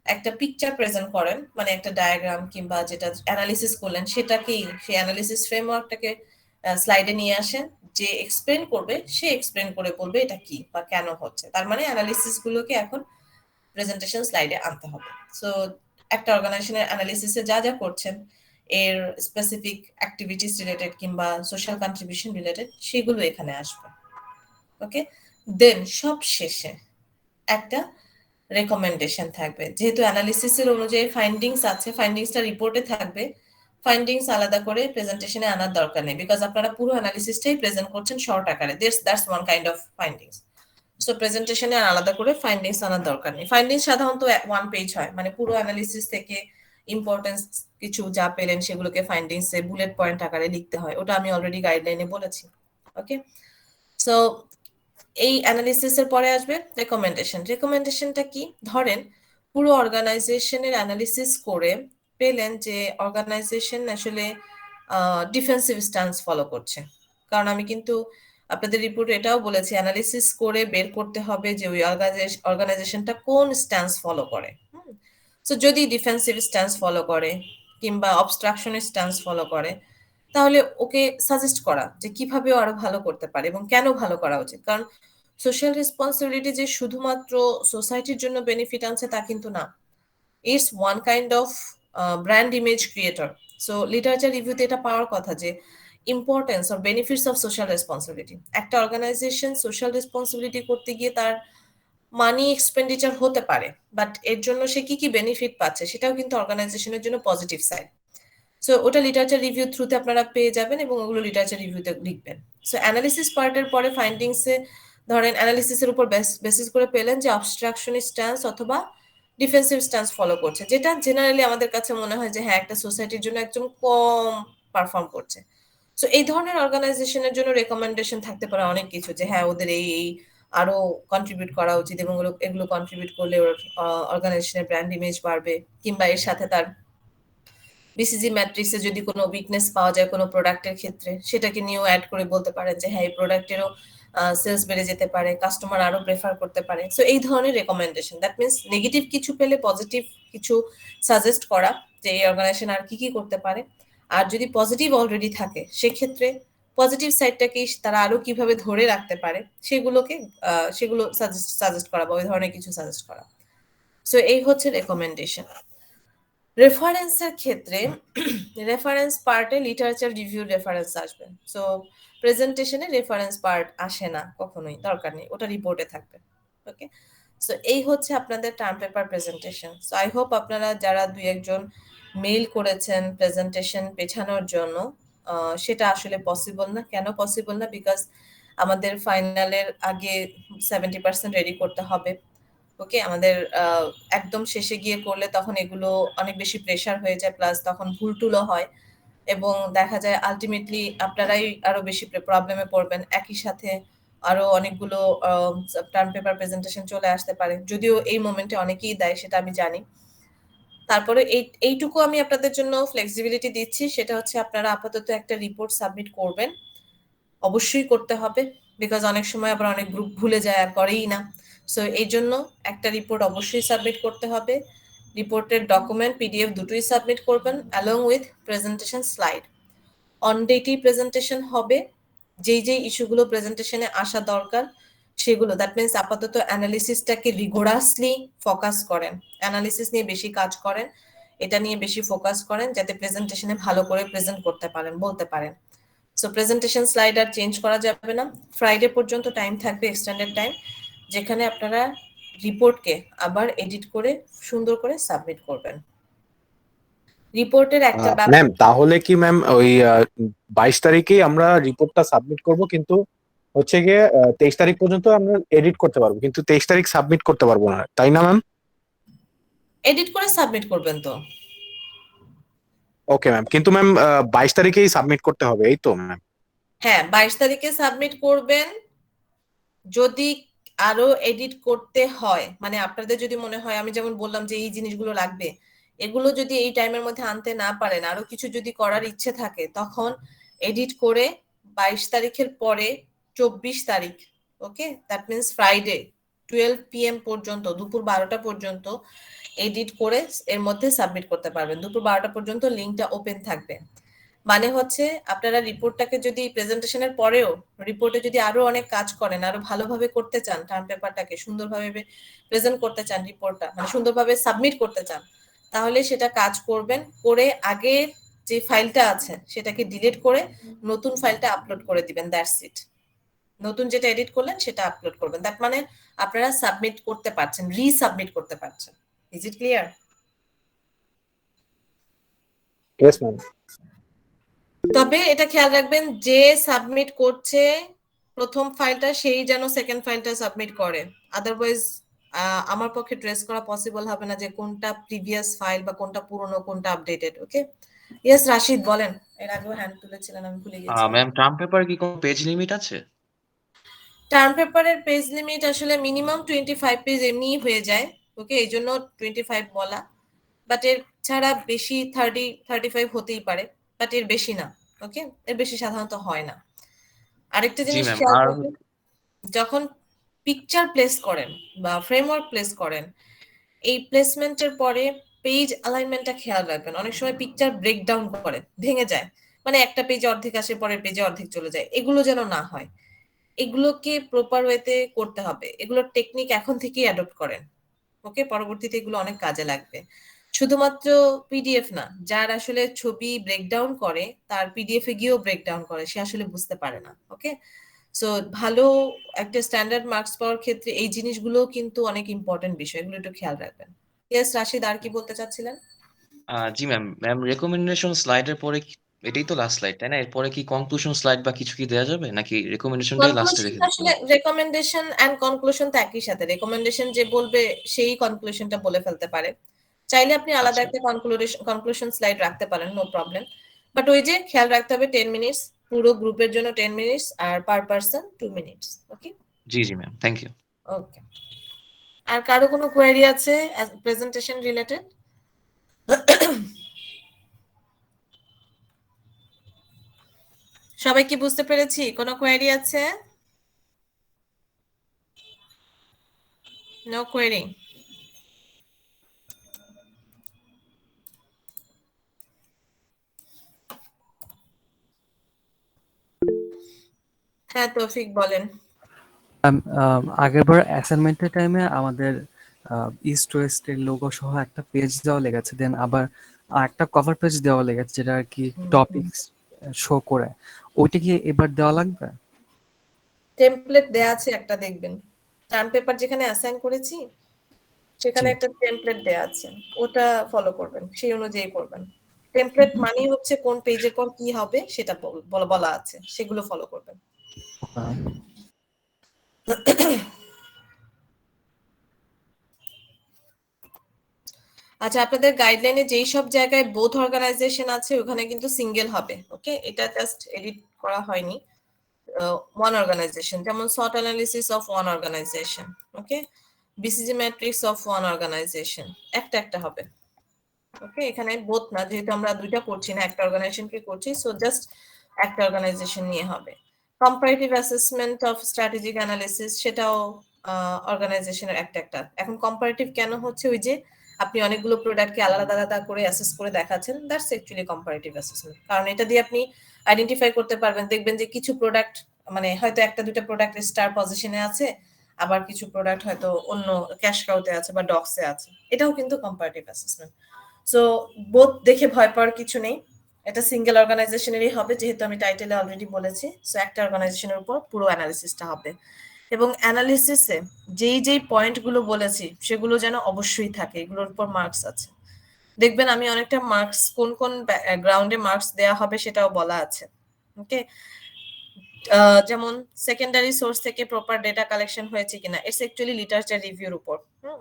একটা পিকচার প্রেজেন্ট করেন, মানে একটা ডায়াগ্রাম কিংবা যেটা অ্যানালিসিস করলেন সেটাকেই, সেই অ্যানালিসিস ফ্রেমওয়ার্কটাকে স্লাইডে নিয়ে আসেন, যে এক্সপ্লেন করবে সে এক্সপ্লেন করে বলবে এটা কি বা কেন হচ্ছে, তার মানে অ্যানালিসিস গুলোকে এখন প্রেজেন্টেশন স্লাইডে আনতে হবে। সো একটা অর্গানাইজেশনের অ্যানালিসিসে যা যা করছেন, এর স্পেসিফিক অ্যাক্টিভিটিস রিলেটেড কিংবা সোশ্যাল কন্ট্রিবিউশন রিলেটেড, সেগুলো এখানে আসবে। ওকে, দেন সব শেষে একটা রেকমেন্ডেশন থাকবে, যেহেতু অ্যানালিসিসের অনুযায়ী ফাইন্ডিংস আছে, ফাইন্ডিংসটা রিপোর্টে থাকবে, ফাইন্ডিংস আলাদা করে প্রেজেন্টেশনে আনার দরকার নেই, বিকজ আপনারা পুরো অ্যানালিসিসটাই প্রেজেন্ট করছেন শর্ট আকারে, that's one kind of findings. So প্রেজেন্টেশনে আলাদা করে ফাইন্ডিংস আনার দরকার নেই। ফাইন্ডিংস সাধারণত 1 পেজ হয়, মানে পুরো অ্যানালিসিস থেকে ইম্পর্টেন্স কিছু যা পেলেন সেগুলোকে ফাইন্ডিংসে বুলেট পয়েন্ট আকারে লিখতে হয়, ওটা আমি অলরেডি গাইডলাইনে বলেছি। ওকে, সো এই অ্যানালিসিসের পরে আসবে রেকমেন্ডেশন। রেকমেন্ডেশনটা কি, ধরেন পুরো অর্গানাইজেশনের অ্যানালিসিস করে পেলেন যে অর্গানাইজেশন আসলে ডিফেন্সিভ স্ট্যান্স ফলো করছে, কারণ আমি কিন্তু আপনাদের রিপোর্টে এটাও বলেছি অ্যানালিসিস করে বের করতে হবে যে ওই অর্গানাইজেশনটা কোন স্ট্যান্স ফলো করে। সো যদি ডিফেন্সিভ স্ট্যান্স ফলো করে কিংবা অবস্ট্রাকশনের স্ট্যান্স ফলো করে, তাহলে ওকে সাজেস্ট করা যে কিভাবে আরো ভালো করতে পারে এবং কেন ভালো করা উচিত। কারণ সোশ্যাল রেসপন্সিবিলিটি যে শুধুমাত্র সোসাইটির জন্য বেনিফিট আনছে তা কিন্তু না, it's one kind of brand image creator. So literature রিভিউতে এটা পাওয়ার কথা যে importance or benefits of social responsibility. একটা অর্গানাইজেশন সোশ্যাল রেসপন্সিবিলিটি করতে গিয়ে তার মানি এক্সপেন্ডিচার হতে পারে, বাট এর জন্য সে কি কি বেনিফিট পাচ্ছে সেটাও কিন্তু অর্গানাইজেশনের জন্য পজিটিভ সাইড। সো ওটা লিটারেচার রিভিউ থ্রুতে আপনারা পেয়ে যাবেন এবং ওগুলো লিটারেচার রিভিউতে লিখবেন। সো অ্যানালিসিস পার্টের পরে ফাইন্ডিংসে ধরেন অ্যানালিসিসের উপর বেসিস করে পেলেন যে অবস্ট্রাকশনিস্ট স্ট্যান্স অথবা ডিফেন্সিভ স্ট্যান্স ফলো করছে, যেটা জেনারেলি আমাদের কাছে মনে হয় যে হ্যাঁ একটা সোসাইটির জন্য একদম কম পারফর্ম করছে। সো এই ধরনের অর্গানাইজেশনের জন্য রেকমেন্ডেশন থাকতে পারে অনেক কিছু, যে হ্যাঁ ওদের এই আরো কন্ট্রিবিউট করা উচিত এবং এগুলো কন্ট্রিবিউট করলে ওর অর্গানাইজেশনের ব্র্যান্ড ইমেজ বাড়বে, কিংবা এর সাথে তার বিসিজি ম্যাট্রিক্সে যদি কোনো উইকনেস পাওয়া যায় কোনো প্রোডাক্টের ক্ষেত্রে, সেটাকে নিয়েও অ্যাড করে বলতে পারেন যে হ্যাঁ এই প্রোডাক্টেরও সেলস বেড়ে যেতে পারে, কাস্টমার আরো প্রেফার করতে পারে। সো এই ধরনের রেকমেন্ডেশন, দ্যাট মিনস নেগেটিভ কিছু পেলে পজিটিভ কিছু সাজেস্ট করা যে এই অর্গানাইজেশন আর কি কি করতে পারে, আর যদি পজিটিভ অলরেডি থাকে সেক্ষেত্রে পজিটিভ সাইডটাকে তারা আরো কিভাবে ধরে রাখতে পারে সেগুলো সাজেস্ট করা বা ওই ধরনের কিছু সাজেস্ট করা। সো এই হচ্ছে রেকমেন্ডেশন। রেফারেন্সের ক্ষেত্রে রেফারেন্স পার্টে লিটারেচার রিভিউ রেফারেন্স আসবে। সো প্রেজেন্টেশনে রেফারেন্স পার্ট আসে না কখনোই, দরকার নেই, ওটা রিপোর্টে থাকবে। ওকে, সো এই হচ্ছে আপনাদের term paper presentation. So I hope আপনারা যারা দুই একজন মেইল করেছেন প্রেজেন্টেশন পেছানোর জন্য, সেটা আসলে পসিবল না। কেন পসিবল না? বিকজ আমাদের ফাইনালের আগে 70% রেডি করতে হবে। ওকে, আমাদের একদম শেষে গিয়ে করলে তখন এগুলো অনেক বেশি প্রেশার হয়ে যায়, প্লাস তখন ভুল টুলও হয় এবং দেখা যায় আলটিমেটলি আপনারাই আরো বেশি প্রবলেমে পড়বেন। একই সাথে আরো অনেকগুলো টার্ম পেপার প্রেজেন্টেশন চলে আসতে পারে, যদিও এই মোমেন্টে অনেকেই দেয়, সেটা আমি জানি। তারপরে এইটুকু আমি আপনাদের জন্য ফ্লেক্সিবিলিটি দিচ্ছি, সেটা হচ্ছে আপনারা আপাতত একটা রিপোর্ট সাবমিট করবেন, অবশ্যই করতে হবে, বিকজ অনেক সময় আবার অনেক গ্রুপ ভুলে যায় আর করেই না। সো এই জন্য একটা রিপোর্ট অবশ্যই সাবমিট করতে হবে। রিপোর্টের ডকুমেন্ট পিডিএফ দুটোই সাবমিট করবেন along with presentation slide. On ডেটেই প্রেজেন্টেশন হবে, যেই ইস্যুগুলো প্রেজেন্টেশনে আসা দরকার সেগুলো, দ্যাট মিনস আপাতত অ্যানালিসিসটাকে রিগোরাসলি ফোকাস করেন, অ্যানালিসিস নিয়ে বেশি কাজ করেন, এটা নিয়ে বেশি ফোকাস করেন, যাতে প্রেজেন্টেশনে ভালো করে প্রেজেন্ট করতে পারেন, বলতে পারেন। সো প্রেজেন্টেশন স্লাইড আর চেঞ্জ করা যাবে না। ফ্রাইডে পর্যন্ত টাইম থাকবে, এক্সটেন্ডেড টাইম, যেখানে আপনারা রিপোর্টকে আবার এডিট করে সুন্দর করে সাবমিট করবেন। রিপোর্টের একটা ম্যাম তাহলে কি ম্যাম ওই 22 তারিখেই আমরা রিপোর্টটা সাবমিট করব, কিন্তু হচ্ছে গিয়ে 23 তারিখ পর্যন্ত আমরা এডিট করতে পারবো, কিন্তু 23 তারিখ সাবমিট করতে পারবো না, তাই না ম্যাম? এডিট করে সাবমিট করবেন তো? ওকে ম্যাম, কিন্তু ম্যাম 22 তারিখেই সাবমিট করতে হবে, এই তো ম্যাম? হ্যাঁ, 22 তারিখে সাবমিট করবেন। যদি আরো এডিট করতে হয়, মানে আপনাদের যদি মনে হয়, আমি যেমন বললাম যে এই জিনিসগুলো লাগবে, এগুলো যদি এই টাইমের মধ্যে আনতে না পারেন, আরো কিছু যদি করার ইচ্ছে থাকে, তখন এডিট করে 22 তারিখের পরে 24 তারিখ, ওকে, দ্যাট মিনস ফ্রাইডে 12 PM পর্যন্ত, দুপুর 12টা পর্যন্ত এডিট করে এর মধ্যে সাবমিট করতে পারবেন। দুপুর 12টা পর্যন্ত লিঙ্কটা ওপেন থাকবে। মানে হচ্ছে আপনারা রিপোর্টটাকে যদি প্রেজেন্টেশনের পরেও রিপোর্টে যদি আরো অনেক কাজ করেন, আরো ভালোভাবে করতে চান, টার্ম পেপারটাকে সুন্দরভাবে প্রেজেন্ট করতে চান, রিপোর্টটা মানে সুন্দরভাবে সাবমিট করতে চান, তাহলে সেটা কাজ করবেন, করে আগে যে ফাইলটা আছে সেটাকে ডিলিট করে নতুন ফাইলটা আপলোড করে দিবেন, দ্যাটস ইট। নতুন যেটা এডিট করলেন সেটা আপলোড করবেন, দ্যাট মানে আপনারা সাবমিট করতে পারছেন, রিসাবমিট করতে পারছেন। Is it clear? Yes ma'am. তবে এটা খেয়াল রাখবেন, যে সাবমিট করছে প্রথম ফাইলটা সেই যেন সেকেন্ড ফাইলটা সাবমিট করে, আদারওয়াইজ আমার পক্ষে ট্রেস করা পসিবল হবে না যে কোনটা প্রিভিয়াস ফাইল বা কোনটা পুরনো কোনটা আপডেটেড। ওকে, ইয়েস রাশিদ বলেন, এর আগেও হ্যান্ড তুলেছিলেন, আমি ভুলে গেছি। ম্যাম টার্ম পেপার কি কোনো পেজ লিমিট আছে? টার্ম পেপারের পেজ লিমিট আসলে মিনিমাম 25 পেজ এমনিই হয়ে যায়, ওকে, এই জন্য 25 বলা, বাট এর ছাড়া বেশি 30-35 হতেই পারে, বাট এর বেশি না। ওকে, এর বেশি সাধারণত হয় না। আরেকটা জি জিনিস ম্যাম। খেয়াল আর করবেন, যখন পিকচার প্লেস করেন বা ফ্রেমওয়ার্ক প্লেস করেন, এই প্লেসমেন্টের পরে পেজ অ্যালাইনমেন্টটা খেয়াল রাখবেন। অনেক সময় পিকচার ব্রেকডাউন করে ভেঙে যায়, মানে একটা পেজে অর্ধেক আসে, পরের পেজে অর্ধেক চলে যায়, এগুলো যেন না হয়। এগুলোকে প্রপার ওয়েতে করতে হবে, এগুলোর টেকনিক এখন থেকেই অ্যাডপ্ট করেন, ওকে, পরবর্তীতে এগুলো অনেক কাজে লাগবে। শুধুমাত্র পিডিএফ না, যার আসলে ছবি ব্রেকডাউন করে তার পিডিএফ এ গিয়েও ব্রেকডাউন করে, সে আসলে বুঝতে পারে না। ওকে, সো ভালো একটা স্ট্যান্ডার্ড মার্কস পাওয়ার ক্ষেত্রে এই জিনিসগুলো কিন্তু অনেক ইম্পর্টেন্ট বিষয়, এগুলো একটু খেয়াল রাখবেন। ইয়েস রাশিদ, আর কি বলতে চাচ্ছিলেন? জি ম্যাম। রেকমেন্ডেশন স্লাইডের পরে এটাই তো লাস্ট স্লাইড, তাই না? এরপরে কি কনক্লুশন স্লাইড বা কিছু কি দেওয়া যাবে, নাকি রেকমেন্ডেশনটাই লাস্টে কনক্লুশন রেখে দিতে আসলে, হবে? রেকমেন্ডেশন এন্ড কনক্লুশন তো একই সাথে, রেকমেন্ডেশন যে বলবে সেই কনক্লুশনটা বলে ফেলতে পারে, চাইলে আপনি আলাদা আচ্ছা। একটা কনক্লুশন স্লাইড রাখতে পারেন, নো প্রবলেম। বাট ওই যে খেয়াল রাখতে হবে 10 মিনিটস, পুরো গ্রুপের জন্য 10 মিনিটস, আর পার পারসন 2 মিনিটস। ওকে, জি জি ম্যাম, থ্যাংক ইউ। ওকে। আর কারো কোনো কোয়েরি আছে প্রেজেন্টেশন রিলেটেড? সবাই কি বুঝতে পেরেছি? কোনো কোয়েরি আছে? No query? হ্যাঁ তৌফিক বলেন। আগেরবার অ্যাসাইনমেন্টের টাইমে আমাদের ইস্ট ওয়েস্টের লোগো সহ একটা পেজ দেওয়া লেগেছে, দেন আবার একটা কভার পেজ দেওয়া লেগেছে যেটা আর কি টপিকস শো করে, ওইটা কি এবার দেওয়া লাগবে? টেমপ্লেট দেয়া আছে একটা, দেখবেন। টার্ম পেপার যেখানে অ্যাসাইন করেছি সেখানে জি। একটা টেমপ্লেট দেয়া আছে, ওটা ফলো করবেন, সেই অনুযায়ী করবেন। টেমপ্লেট মানেই হচ্ছে কোন পেজের পর কি হবে সেটা বলা আছে, সেগুলো ফলো করবেন। আচ্ছা, আপনাদের গাইডলাইনে যেই সব জায়গায় বোথ অর্গানাইজেশন আছে ওখানে কিন্তু সিঙ্গেল হবে। ওকে, এটা জাস্ট এডিট করা হয়নি। ওয়ান অর্গানাইজেশন, যেমন SWOT analysis of one organization, okay, BCG matrix of one organization, একটা একটা হবে। ওকে, এখানে বোথ না, যেহেতু আমরা দুইটা করছি না, একটা অর্গানাইজেশনকে করছি, সো জাস্ট একটা অর্গানাইজেশন নিয়ে হবে। Comparative assessment of strategic analysis, সেটাও অর্গানাইজেশনের একটা একটা। এখন কম্পারেটিভ কেন হচ্ছে, ওই যে আপনি অনেকগুলো প্রোডাক্টকে আলাদা আলাদা করে অ্যাসেস করে দেখাচ্ছেন, দ্যাটস অ্যাকচুয়ালি কম্পারেটিভ অ্যাসেসমেন্ট। কারণ এটা দিয়ে আপনি আইডেন্টিফাই করতে পারবেন, দেখবেন যে কিছু প্রোডাক্ট মানে হয়তো একটা দুটা প্রোডাক্ট স্টার পজিশনে আছে, আবার কিছু প্রোডাক্ট হয়তো অন্য ক্যাশ কাউতে আছে বা ডক্সে আছে, এটাও কিন্তু কম্পারেটিভ অ্যাসেসমেন্ট। সো বোথ দেখে ভয় পাওয়ার কিছু নেই, এটা সিঙ্গেল অর্গানাইজেশনেরই হবে, যেহেতু আমি টাইটেলে অলরেডি বলেছি। সো একটা অর্গানাইজেশনের উপর পুরো অ্যানালিসিসটা হবে, এবং অ্যানালিসিসে যেই যেই পয়েন্টগুলো বলেছি সেগুলো যেন অবশ্যই থাকে, এগুলোর উপর মার্কস আছে। দেখবেন আমি অনেকটা মার্কস কোন কোন গ্রাউন্ডে মার্কস দেওয়া হবে সেটাও বলা আছে। ওকে, যেমন সেকেন্ডারি সোর্স থেকে প্রপার ডেটা কালেকশন হয়েছে কিনা, ইটস অ্যাকচুয়ালি লিটারেচার রিভিউর উপর।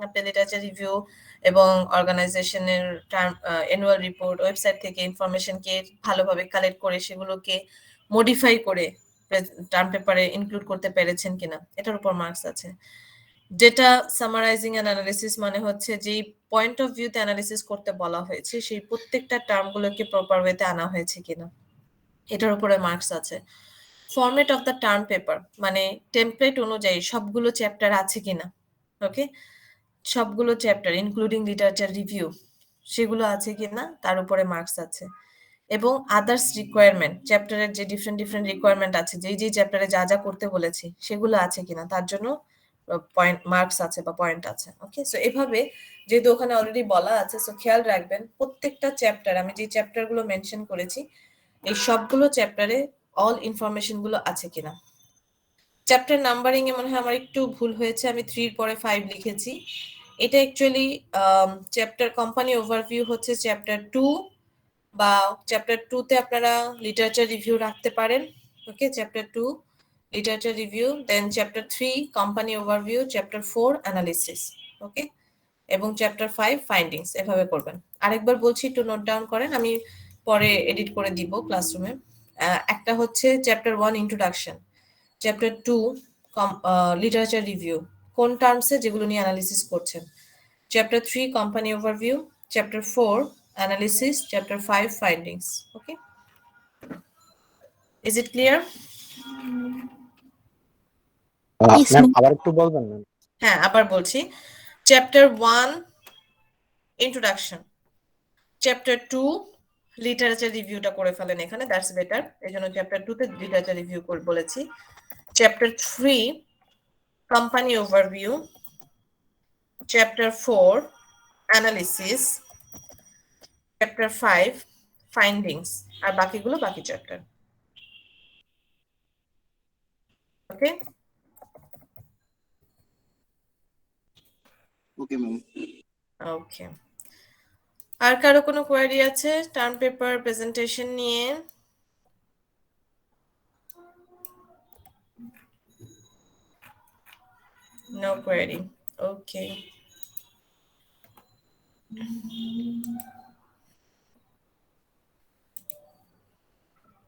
আপনি লিটারেচার রিভিউ এবং অর্গানাইজেশনের অ্যানুয়াল রিপোর্ট, ওয়েবসাইট থেকে ইনফরমেশনকে ভালোভাবে কালেক্ট করে সেগুলোকে মডিফাই করে টার্ম পেপারে ইনক্লুড করতে পেরেছেন কিনা, এটার উপর মার্কস আছে। ডেটা সামারাইজিং অ্যান্ড অ্যানালিসিস মানে হচ্ছে যেই পয়েন্ট অফ ভিউতে অ্যানালিসিস করতে বলা হয়েছে সেই প্রত্যেকটা টার্মগুলোকে প্রপার ওয়েতে আনা হয়েছে কিনা, এটার উপরে মার্কস আছে। Format of the term paper মানে টেমপ্লেট অনুযায়ী সবগুলো চ্যাপ্টার আছে কিনা, ওকে, সবগুলো চ্যাপ্টার ইনক্লুডিং লিটারেচার রিভিউ সেগুলো আছে কিনা তার উপরে মার্কস আছে। এবং আদার্স রিকোয়ারমেন্ট, চ্যাপ্টারের যে ডিফারেন্ট ডিফারেন্ট রিকোয়ারমেন্ট আছে, যেই যেই চ্যাপ্টারে যা যা করতে বলেছি সেগুলো আছে কিনা তার জন্য পয়েন্ট মার্কস আছে বা পয়েন্ট আছে। ওকে, সো এভাবে যেহেতু ওখানে অলরেডি বলা আছে, সো খেয়াল রাখবেন প্রত্যেকটা চ্যাপ্টার, আমি যে চ্যাপ্টারগুলো মেনশন করেছি এই সবগুলো চ্যাপ্টারে অল ইনফরমেশন গুলো আছে কিনা। চ্যাপ্টার নাম্বারিং এ মনে হয় আমার একটু ভুল হয়েছে, আমি 3 এর পরে 5 লিখেছি, এটা অ্যাকচুয়ালি চ্যাপ্টার কোম্পানি ওভারভিউ হচ্ছে চ্যাপ্টার 2, বা চ্যাপ্টার 2 তে আপনারা লিটারেচার রিভিউ রাখতে পারেন। Okay, chapter 2 literature review, then chapter 3 company overview, chapter 4 analysis, okay, এবং চ্যাপ্টার 5 ফাইন্ডিংস, এভাবে করবেন। আরেকবার বলছি, একটু নোট ডাউন করেন, আমি পরে এডিট করে দিব ক্লাসরুমে। একটা হচ্ছে chapter 1 introduction, chapter 2 literature review, কোন টার্মসে যেগুলো নিয়ে অ্যানালিসিস করছেন, chapter 3 company overview, chapter 4 analysis, chapter 5 findings. Okay, is it clear? Yes, ma'am ma'am. আবার একটু বলবেন ম্যাম? হ্যাঁ, আবার বলছি, চ্যাপ্টার 1 ইন্ট্রোডাকশন, চ্যাপ্টার 2 লিটারেচার রিভিউটা করে ফেলেন এখানে, দ্যাটস বেটার, এই জন্য চ্যাপ্টার 2 তে লিটারেচার রিভিউ করে বলেছি। Chapter 3 company overview, chapter 4 analysis, chapter 5 findings, আর বাকিগুলো বাকি চ্যাপ্টার। ওকে, ওকে ম্যাম। ওকে, আর কারো কোনো কোয়েরি আছে টার্ম পেপার প্রেজেন্টেশন নিয়ে? নো কোয়েরি, ওকে।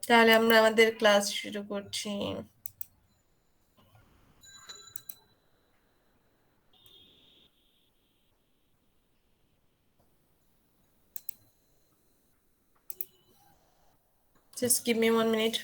তাহলে আমরা আমাদের ক্লাস শুরু করছি। Just give me 1 minute.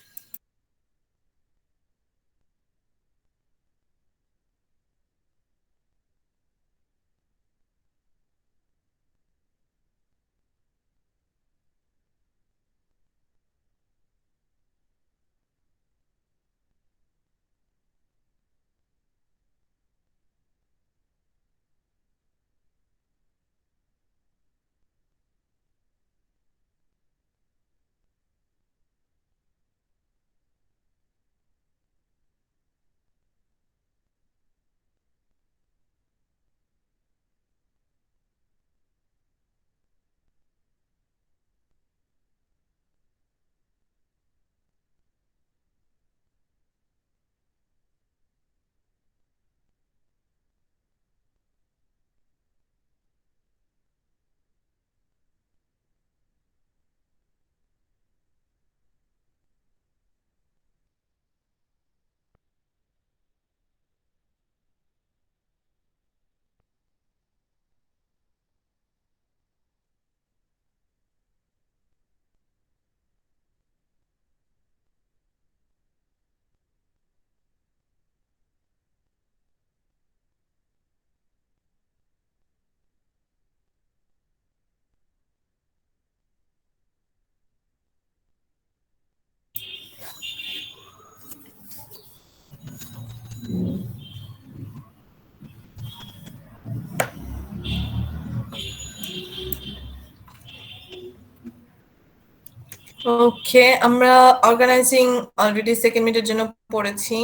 ওকে, আমরা অর্গানাইজিং অলরেডি সেকেন্ড মিনিটের জন্য পড়েছি।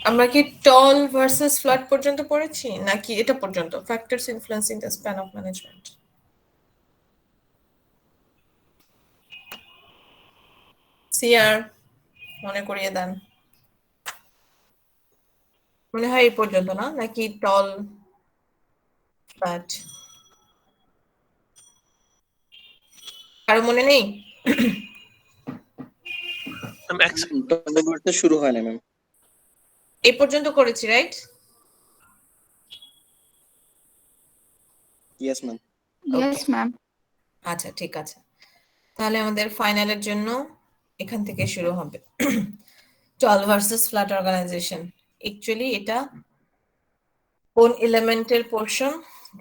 আমরা কি টল ভার্সেস ফ্ল্যাট পর্যন্ত পড়েছি নাকি এটা পর্যন্ত, factors influencing the span of management? CR মনে করিয়ে দেন। মনে হয় এই পর্যন্ত না, নাকি টল ফ্ল্যাট? কারো মনে নেই? টল শুরু হয় না ম্যাম। এই পর্যন্ত করেছি, right? Yes ma'am. Yes, ma'am. আচ্ছা, ঠিক আছে, তাহলে আমাদের ফাইনালের জন্য এখান থেকে শুরু হবে। Tall versus flat organisation, actually এটা কোন এলিমেন্টের পোর্শন?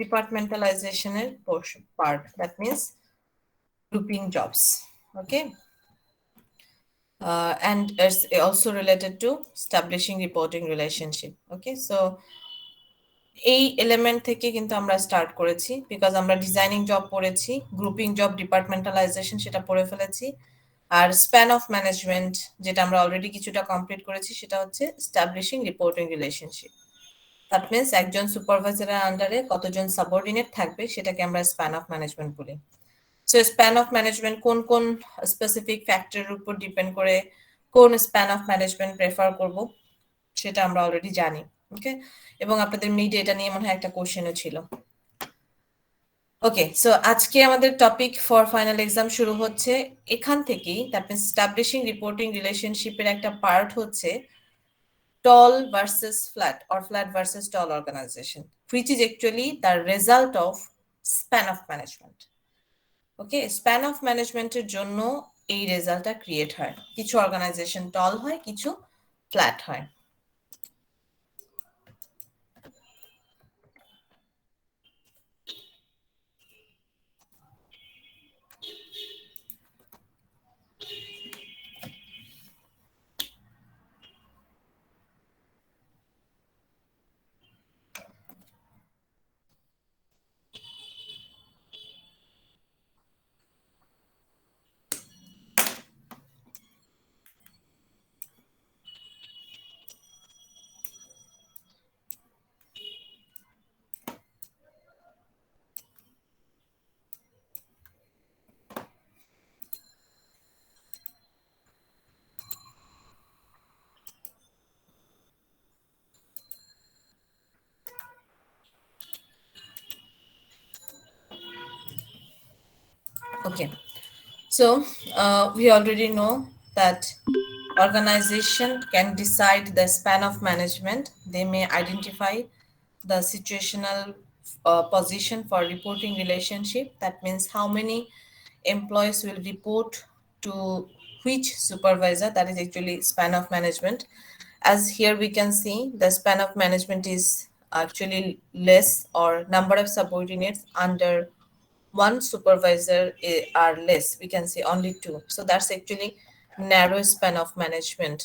ডিপার্টমেন্টালাইজেশনের portion, part, that means grouping jobs. Okay, and it's also related to establishing reporting relationship. Okay, so এই এলিমেন্ট থেকে কিন্তু আমরা স্টার্ট করেছি, বিকজ আমরা ডিজাইনিং জব পড়েছি, গ্রুপিং জব, ডিপার্টমেন্টালাইজেশন সেটা পড়ে ফেলেছি, আর স্প্যান অফ ম্যানেজমেন্ট যেটা আমরা অলরেডি কিছুটা কমপ্লিট করেছি সেটা হচ্ছে establishing reporting relationship. That means একজন সুপারভাইজারের আন্ডারে কতজন সাবঅর্ডিনেট থাকবে সেটাকে আমরা স্প্যান অফ ম্যানেজমেন্ট বলি। সো স্প্যান অফ ম্যানেজমেন্ট কোন কোন স্পেসিফিক ফ্যাক্টরের উপর ডিপেন্ড করে কোন স্প্যান অফ ম্যানেজমেন্ট প্রেফার করব সেটা আমরা অলরেডি জানি। ওকে, এবং আপনাদের মিডে এটা নিয়ে মনে হয় একটা কোশ্চেনও ছিল। ওকে, সো আজকে আমাদের টপিক ফর ফাইনাল এক্সাম শুরু হচ্ছে এখান থেকেই। দ্যাট মিন্স এস্টাবলিশিং রিপোর্টিং রিলেশনশিপের একটা পার্ট হচ্ছে tall versus flat or flat versus tall organisation, which is actually the result of span of management. Okay, span of ম্যানেজমেন্টের জন্য এই রেজাল্টটা ক্রিয়েট হয়। কিছু অর্গানাইজেশন টল হয়, কিছু ফ্ল্যাট হয়। Okay, so we already know that organization can decide the span of management. They may identify the situational position for reporting relationship. That means how many employees will report to which supervisor. That is actually span of management. As here we can see, the span of management is actually less, or number of subordinates under one supervisor are less. We can say only two. So that's actually narrow span of management.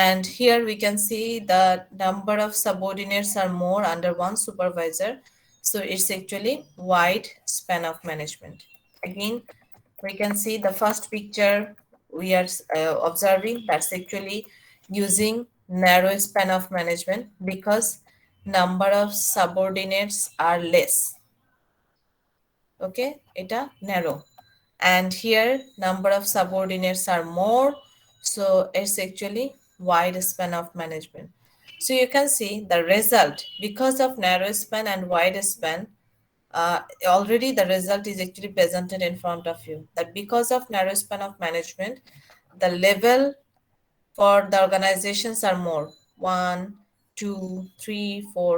And here we can see the number of subordinates are more under one supervisor. So it's actually wide span of management. Again, we can see the first picture we are observing, that's actually using narrow span of management because number of subordinates are less. Okay, এটা narrow. And here number of subordinates are more, so it's actually wide span of management. So you can see the result because of narrow span and wide span. Already the result is actually presented in front of you, that because of narrow span of management, the level for the organizations are more. 1, 2, 3, 4,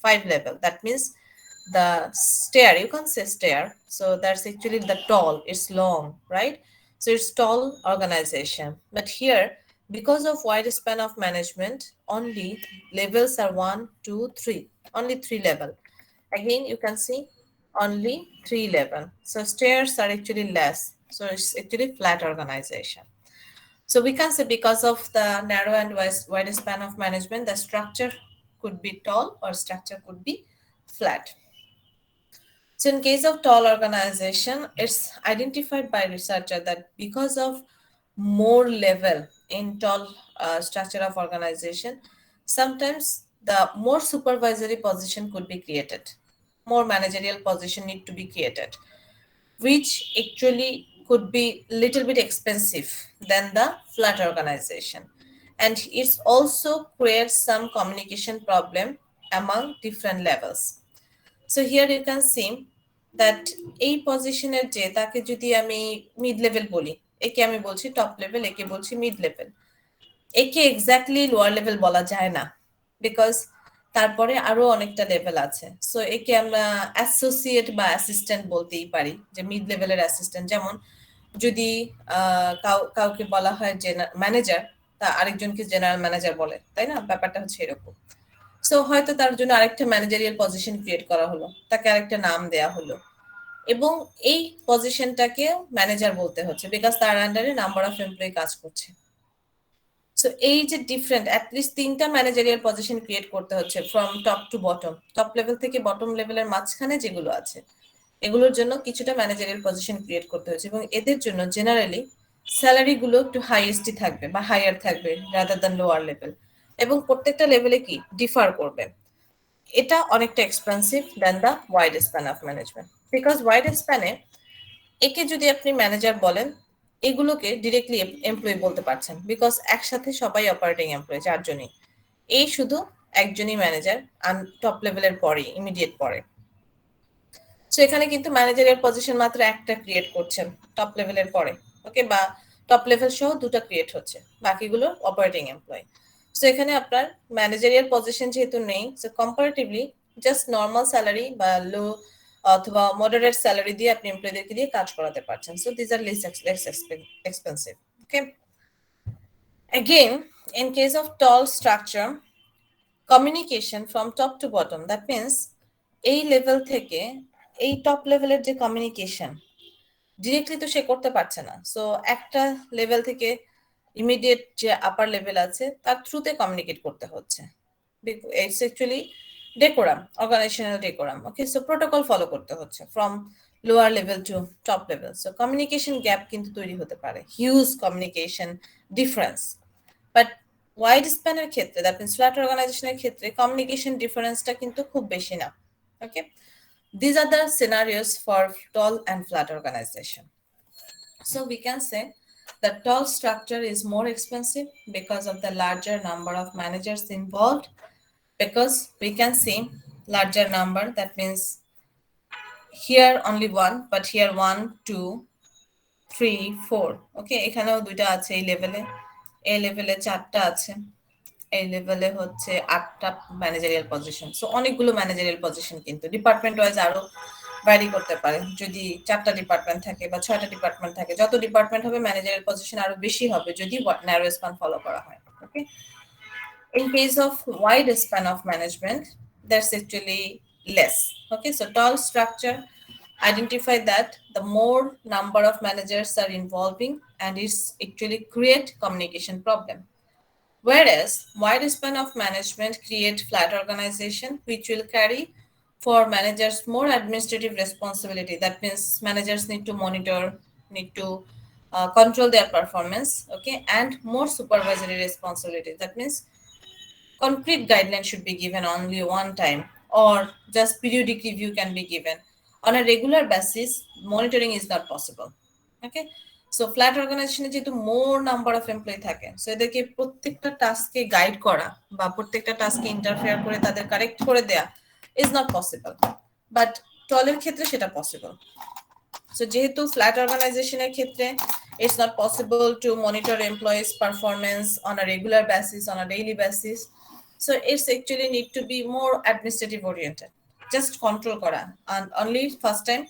5 level. That means the stair, you can say stair, so that's actually the tall, it's long, right? So it's tall organization. But here, because of wide span of management, only levels are 1, 2, 3, only 3 level. Again, you can see only 3 level. So stairs are actually less. So it's actually flat organization. So we can say because of the narrow and wide span of management, the structure could be tall or structure could be flat. So in case of tall organization, it's identified by researcher that because of more level in tall structure of organization, sometimes the more supervisory position could be created, more managerial position need to be created, which actually could be little bit expensive than the flat organization. And it's also creates some communication problem among different levels. So here you can see that এই পজিশনের যে তাকে যদি আমি mid level বলি, একে আমি বলছি টপ লেভেল, একে বলছি মিড লেভেল, একে এক্স্যাক্টলি লোয়ার লেভেল বলা যায় না, বিকজ তারপরে আরো অনেকটা লেভেল আছে। সো একে আমরা অ্যাসোসিয়েট বা অ্যাসিস্ট্যান্ট বলতেই পারি, যে মিড লেভেলের অ্যাসিস্ট্যান্ট। যেমন যদি কাউকে বলা হয় ম্যানেজার, তা আরেকজনকে জেনারেল ম্যানেজার বলে, তাই না? ব্যাপারটা হচ্ছে এরকম। সো হয়তো তার জন্য আরেকটা ম্যানেজারিয়াল পজিশন ক্রিয়েট করা হলো, তাকে আরেকটা নাম দেয়া হলো, এবং এই পজিশনটাকে ম্যানেজার বলতে হচ্ছে বিকজ তার আন্ডারে নাম্বার অফ এমপ্লয়ি কাজ করছে। সো এই যে ডিফারেন্ট অ্যাটলিস্ট 3টা ম্যানেজারিয়াল পজিশন ক্রিয়েট করতে হচ্ছে from top to bottom, top level থেকে বটম লেভেলের মাঝখানে যেগুলো আছে এগুলোর জন্য কিছুটা ম্যানেজারিয়াল পজিশন ক্রিয়েট করতে হচ্ছে, এবং এদের জন্য জেনারেলি স্যালারি গুলো একটু হাইয়েস্টই থাকবে বা হায়ার থাকবে রাদার দ্যান লোয়ার লেভেল, এবং প্রত্যেকটা লেভেলে কি ডিফার করবে। এটা অনেকটা expensive then the wide span of management, because wide স্প্যানে একে যদি আপনি ম্যানেজার বলেন, এগুলোকে ডিরেক্টলি এমপ্লয়ি বলতে পারছেন বিকজ একসাথে সবাই অপারেটিং এমপ্লয়ি, 4জনই। এই শুধু একজনই ম্যানেজার টপ লেভেলের পরে, ইমিডিয়েট পরে। সো এখানে কিন্তু ম্যানেজারিয়াল পজিশন মাত্র একটা ক্রিয়েট করছেন টপ লেভেলের পরে, ওকে, বা টপ লেভেল সহ 2টা ক্রিয়েট হচ্ছে, বাকিগুলো অপারেটিং এমপ্লয়ি। সো এখানে আপনার ম্যানেজারিয়াল পজিশন যেহেতু নেই, so comparatively just normal salary বা লো অথবা মডারেট স্যালারি দিয়ে আপনি এমপ্লয়ীদেরকে দিয়ে কাজ করাতে পারছেন। So this are less expensive, okay. Again, in case of tall structure, communication from top to bottom, that means এই লেভেল থেকে এই টপ লেভেলের যে কমিউনিকেশন ডিরেক্টলি তো সে করতে পারছে না। সো একটা লেভেল থেকে ইমিডিয়েট যে আপার লেভেল আছে তার থ্রুতে কমিউনিকেট করতে হচ্ছে। It's actually decorum, organisational decorum, okay. So protocol follow করতে হচ্ছে from lower level to top level. So communication gap কিন্তু তৈরি হতে পারে, huge communication difference. But wide স্প্যানের ক্ষেত্রে, দ্যাট মিনস ফ্ল্যাট অর্গানাইজেশনের ক্ষেত্রে কমিউনিকেশন ডিফারেন্সটা কিন্তু খুব বেশি না, ওকে। These are the scenarios for tall and flat organization. So we can say the tall structure is more expensive because of the larger number of managers involved, because we can see larger number, that means here only one, but here 1 2 3 4, okay, এখানেও 2টা আছে এই লেভেলে, এই লেভেলে 4টা আছে, এই লেভেলে হচ্ছে 8টা ম্যানেজারিয়াল পজিশন। সো অনেকগুলো ম্যানেজারিয়াল পজিশন কিন্তু ডিপার্টমেন্ট ওয়াইজ আরো ভ্যারি করতে পারে। যদি 4টা ডিপার্টমেন্ট থাকে বা 6টা ডিপার্টমেন্ট থাকে, যত ডিপার্টমেন্ট হবে ম্যানেজারিয়াল পজিশন আরো বেশি হবে যদি ন্যারো স্প্যান ফলো করা হয়, ওকে। In case of wide span of management, that's actually less, okay. So tall structure identify that the more number of managers are involving and it's actually create communication problem. Whereas wide span of management create flat organization which will carry for managers more administrative responsibility. That means managers need to monitor, need to control their performance, okay, and more supervisory responsibility. That means concrete guidelines should be given only one time, or just periodic review can be given. On a regular basis, monitoring is not possible, okay. So flat অর্গানাইজেশনে যেহেতু মোর number of employee থাকে, so এদেরকে প্রত্যেকটা টাস্কে guide করা বা প্রত্যেকটা টাস্কে interfere করে তাদের কারেক্ট করে দেয়া ইজ নট পসিবল, বাট টলের ক্ষেত্রে সেটা পসিবল। সো যেহেতু ফ্ল্যাট অর্গানাইজেশনের ক্ষেত্রে it's not possible to monitor employees performance on a regular basis, on a daily basis, so it's actually need to be more administrative oriented, just control করা, and only first time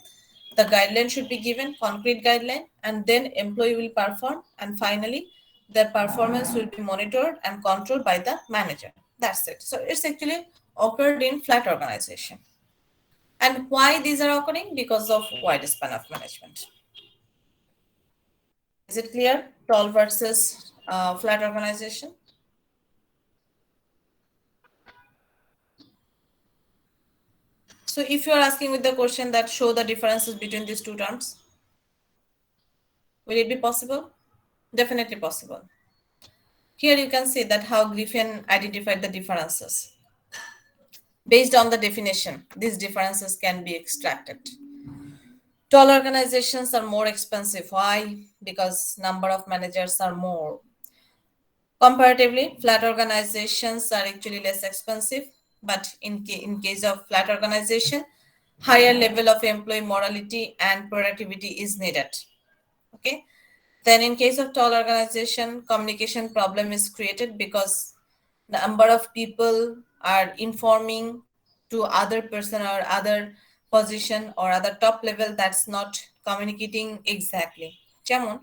the guideline should be given, concrete guideline, and then employee will perform, and finally their performance will be monitored and controlled by the manager. That's it. So it's actually occurred in flat organization. And why these are occurring? Because of wide span of management. Is it clear? Tall versus flat organization? So if you are asking with the question that show the differences between these two terms, will it be possible? Definitely possible. Here you can see that how Griffin identified the differences. Based on the definition, these differences can be extracted. Tall organizations are more expensive. Why? Because number of managers are more. Comparatively, flat organizations are actually less expensive, but in case of flat organization, higher level of employee morality and productivity is needed. Okay. Then in case of tall organization, communication problem is created because the number of people are informing to other person or other position or other top level that's not communicating exactly. যেমন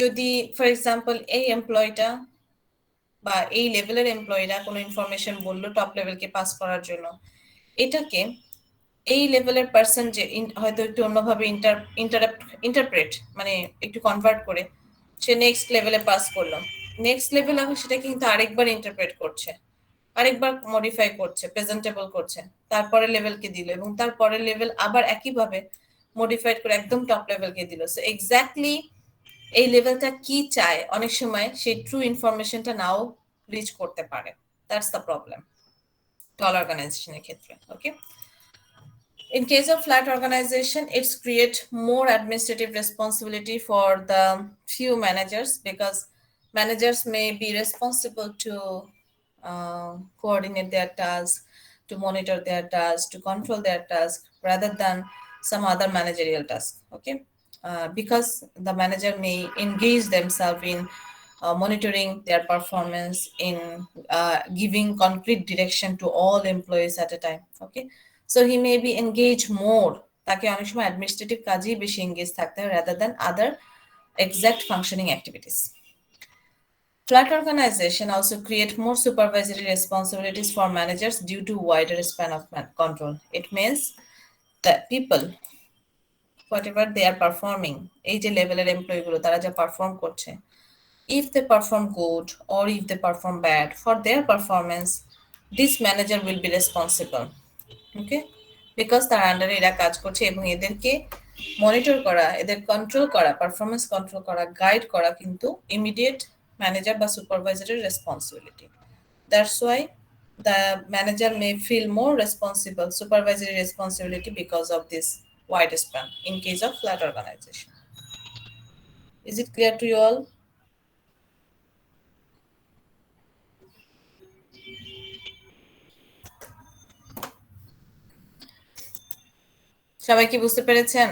যদি for example এই এমপ্লয়িটা বা এই লেভেলের এমপ্লয়িরা কোনো information বললো top লেভেলকে pass করার জন্য, এটাকে এই লেভেলের পার্সন যে হয়তো একটু অন্যভাবে ইন্টারপ্রেট মানে একটু কনভার্ট করে সে নেক্সট লেভেলে পাস করলো, নেক্সট লেভেল আমি সেটা কিন্তু আরেকবার ইন্টারপ্রেট করছে, আরেকবার মডিফাই করছে, প্রেজেন্টেবল করছে, তারপরে লেভেলকে দিল এবং তারপরের লেভেল আবার একইভাবে মডিফাইড করে একদম টপ লেভেলকে দিল। সো এক্স্যাক্টলি এই লেভেলটা কি চায় অনেক সময় সেই ট্রু ইনফরমেশনটা নাও রিচ করতে পারে। দ্যাটস দ্য প্রবলেম টল অর্গানাইজেশনের ক্ষেত্রে। ওকে, in case of flat organization, it's create more administrative responsibility for the few managers because managers may be responsible to coordinate their tasks, to monitor their tasks, to control their tasks rather than some other managerial task. Okay, because the manager may engage themselves in monitoring their performance, in giving concrete direction to all employees at a time. Okay, so he may be engaged more, তাকে অনেক সময় administrative কাজেই বেশি engage থাকতে হয় rather than other exact functioning activities. Flat organization also create more supervisory responsibilities for managers due to wider span of control. It means that people, whatever they are performing, এই যে লেভেলের employee গুলো তারা যা perform করছে, if they perform good or if they perform bad, for their performance, this manager will be responsible. Okay, because তার আন্ডারে এরা কাজ করছে এবং এদেরকে মনিটর করা, এদের কন্ট্রোল করা, পারফরমেন্স কন্ট্রোল করা, গাইড করা কিন্তু ইমিডিয়েট ম্যানেজার বা সুপারভাইজারের responsibility. That's why the manager may feel more responsible, supervisory responsibility because of this wide span in case of flat organisation. Is it clear to you all? সবাই কি বুঝতে পেরেছেন?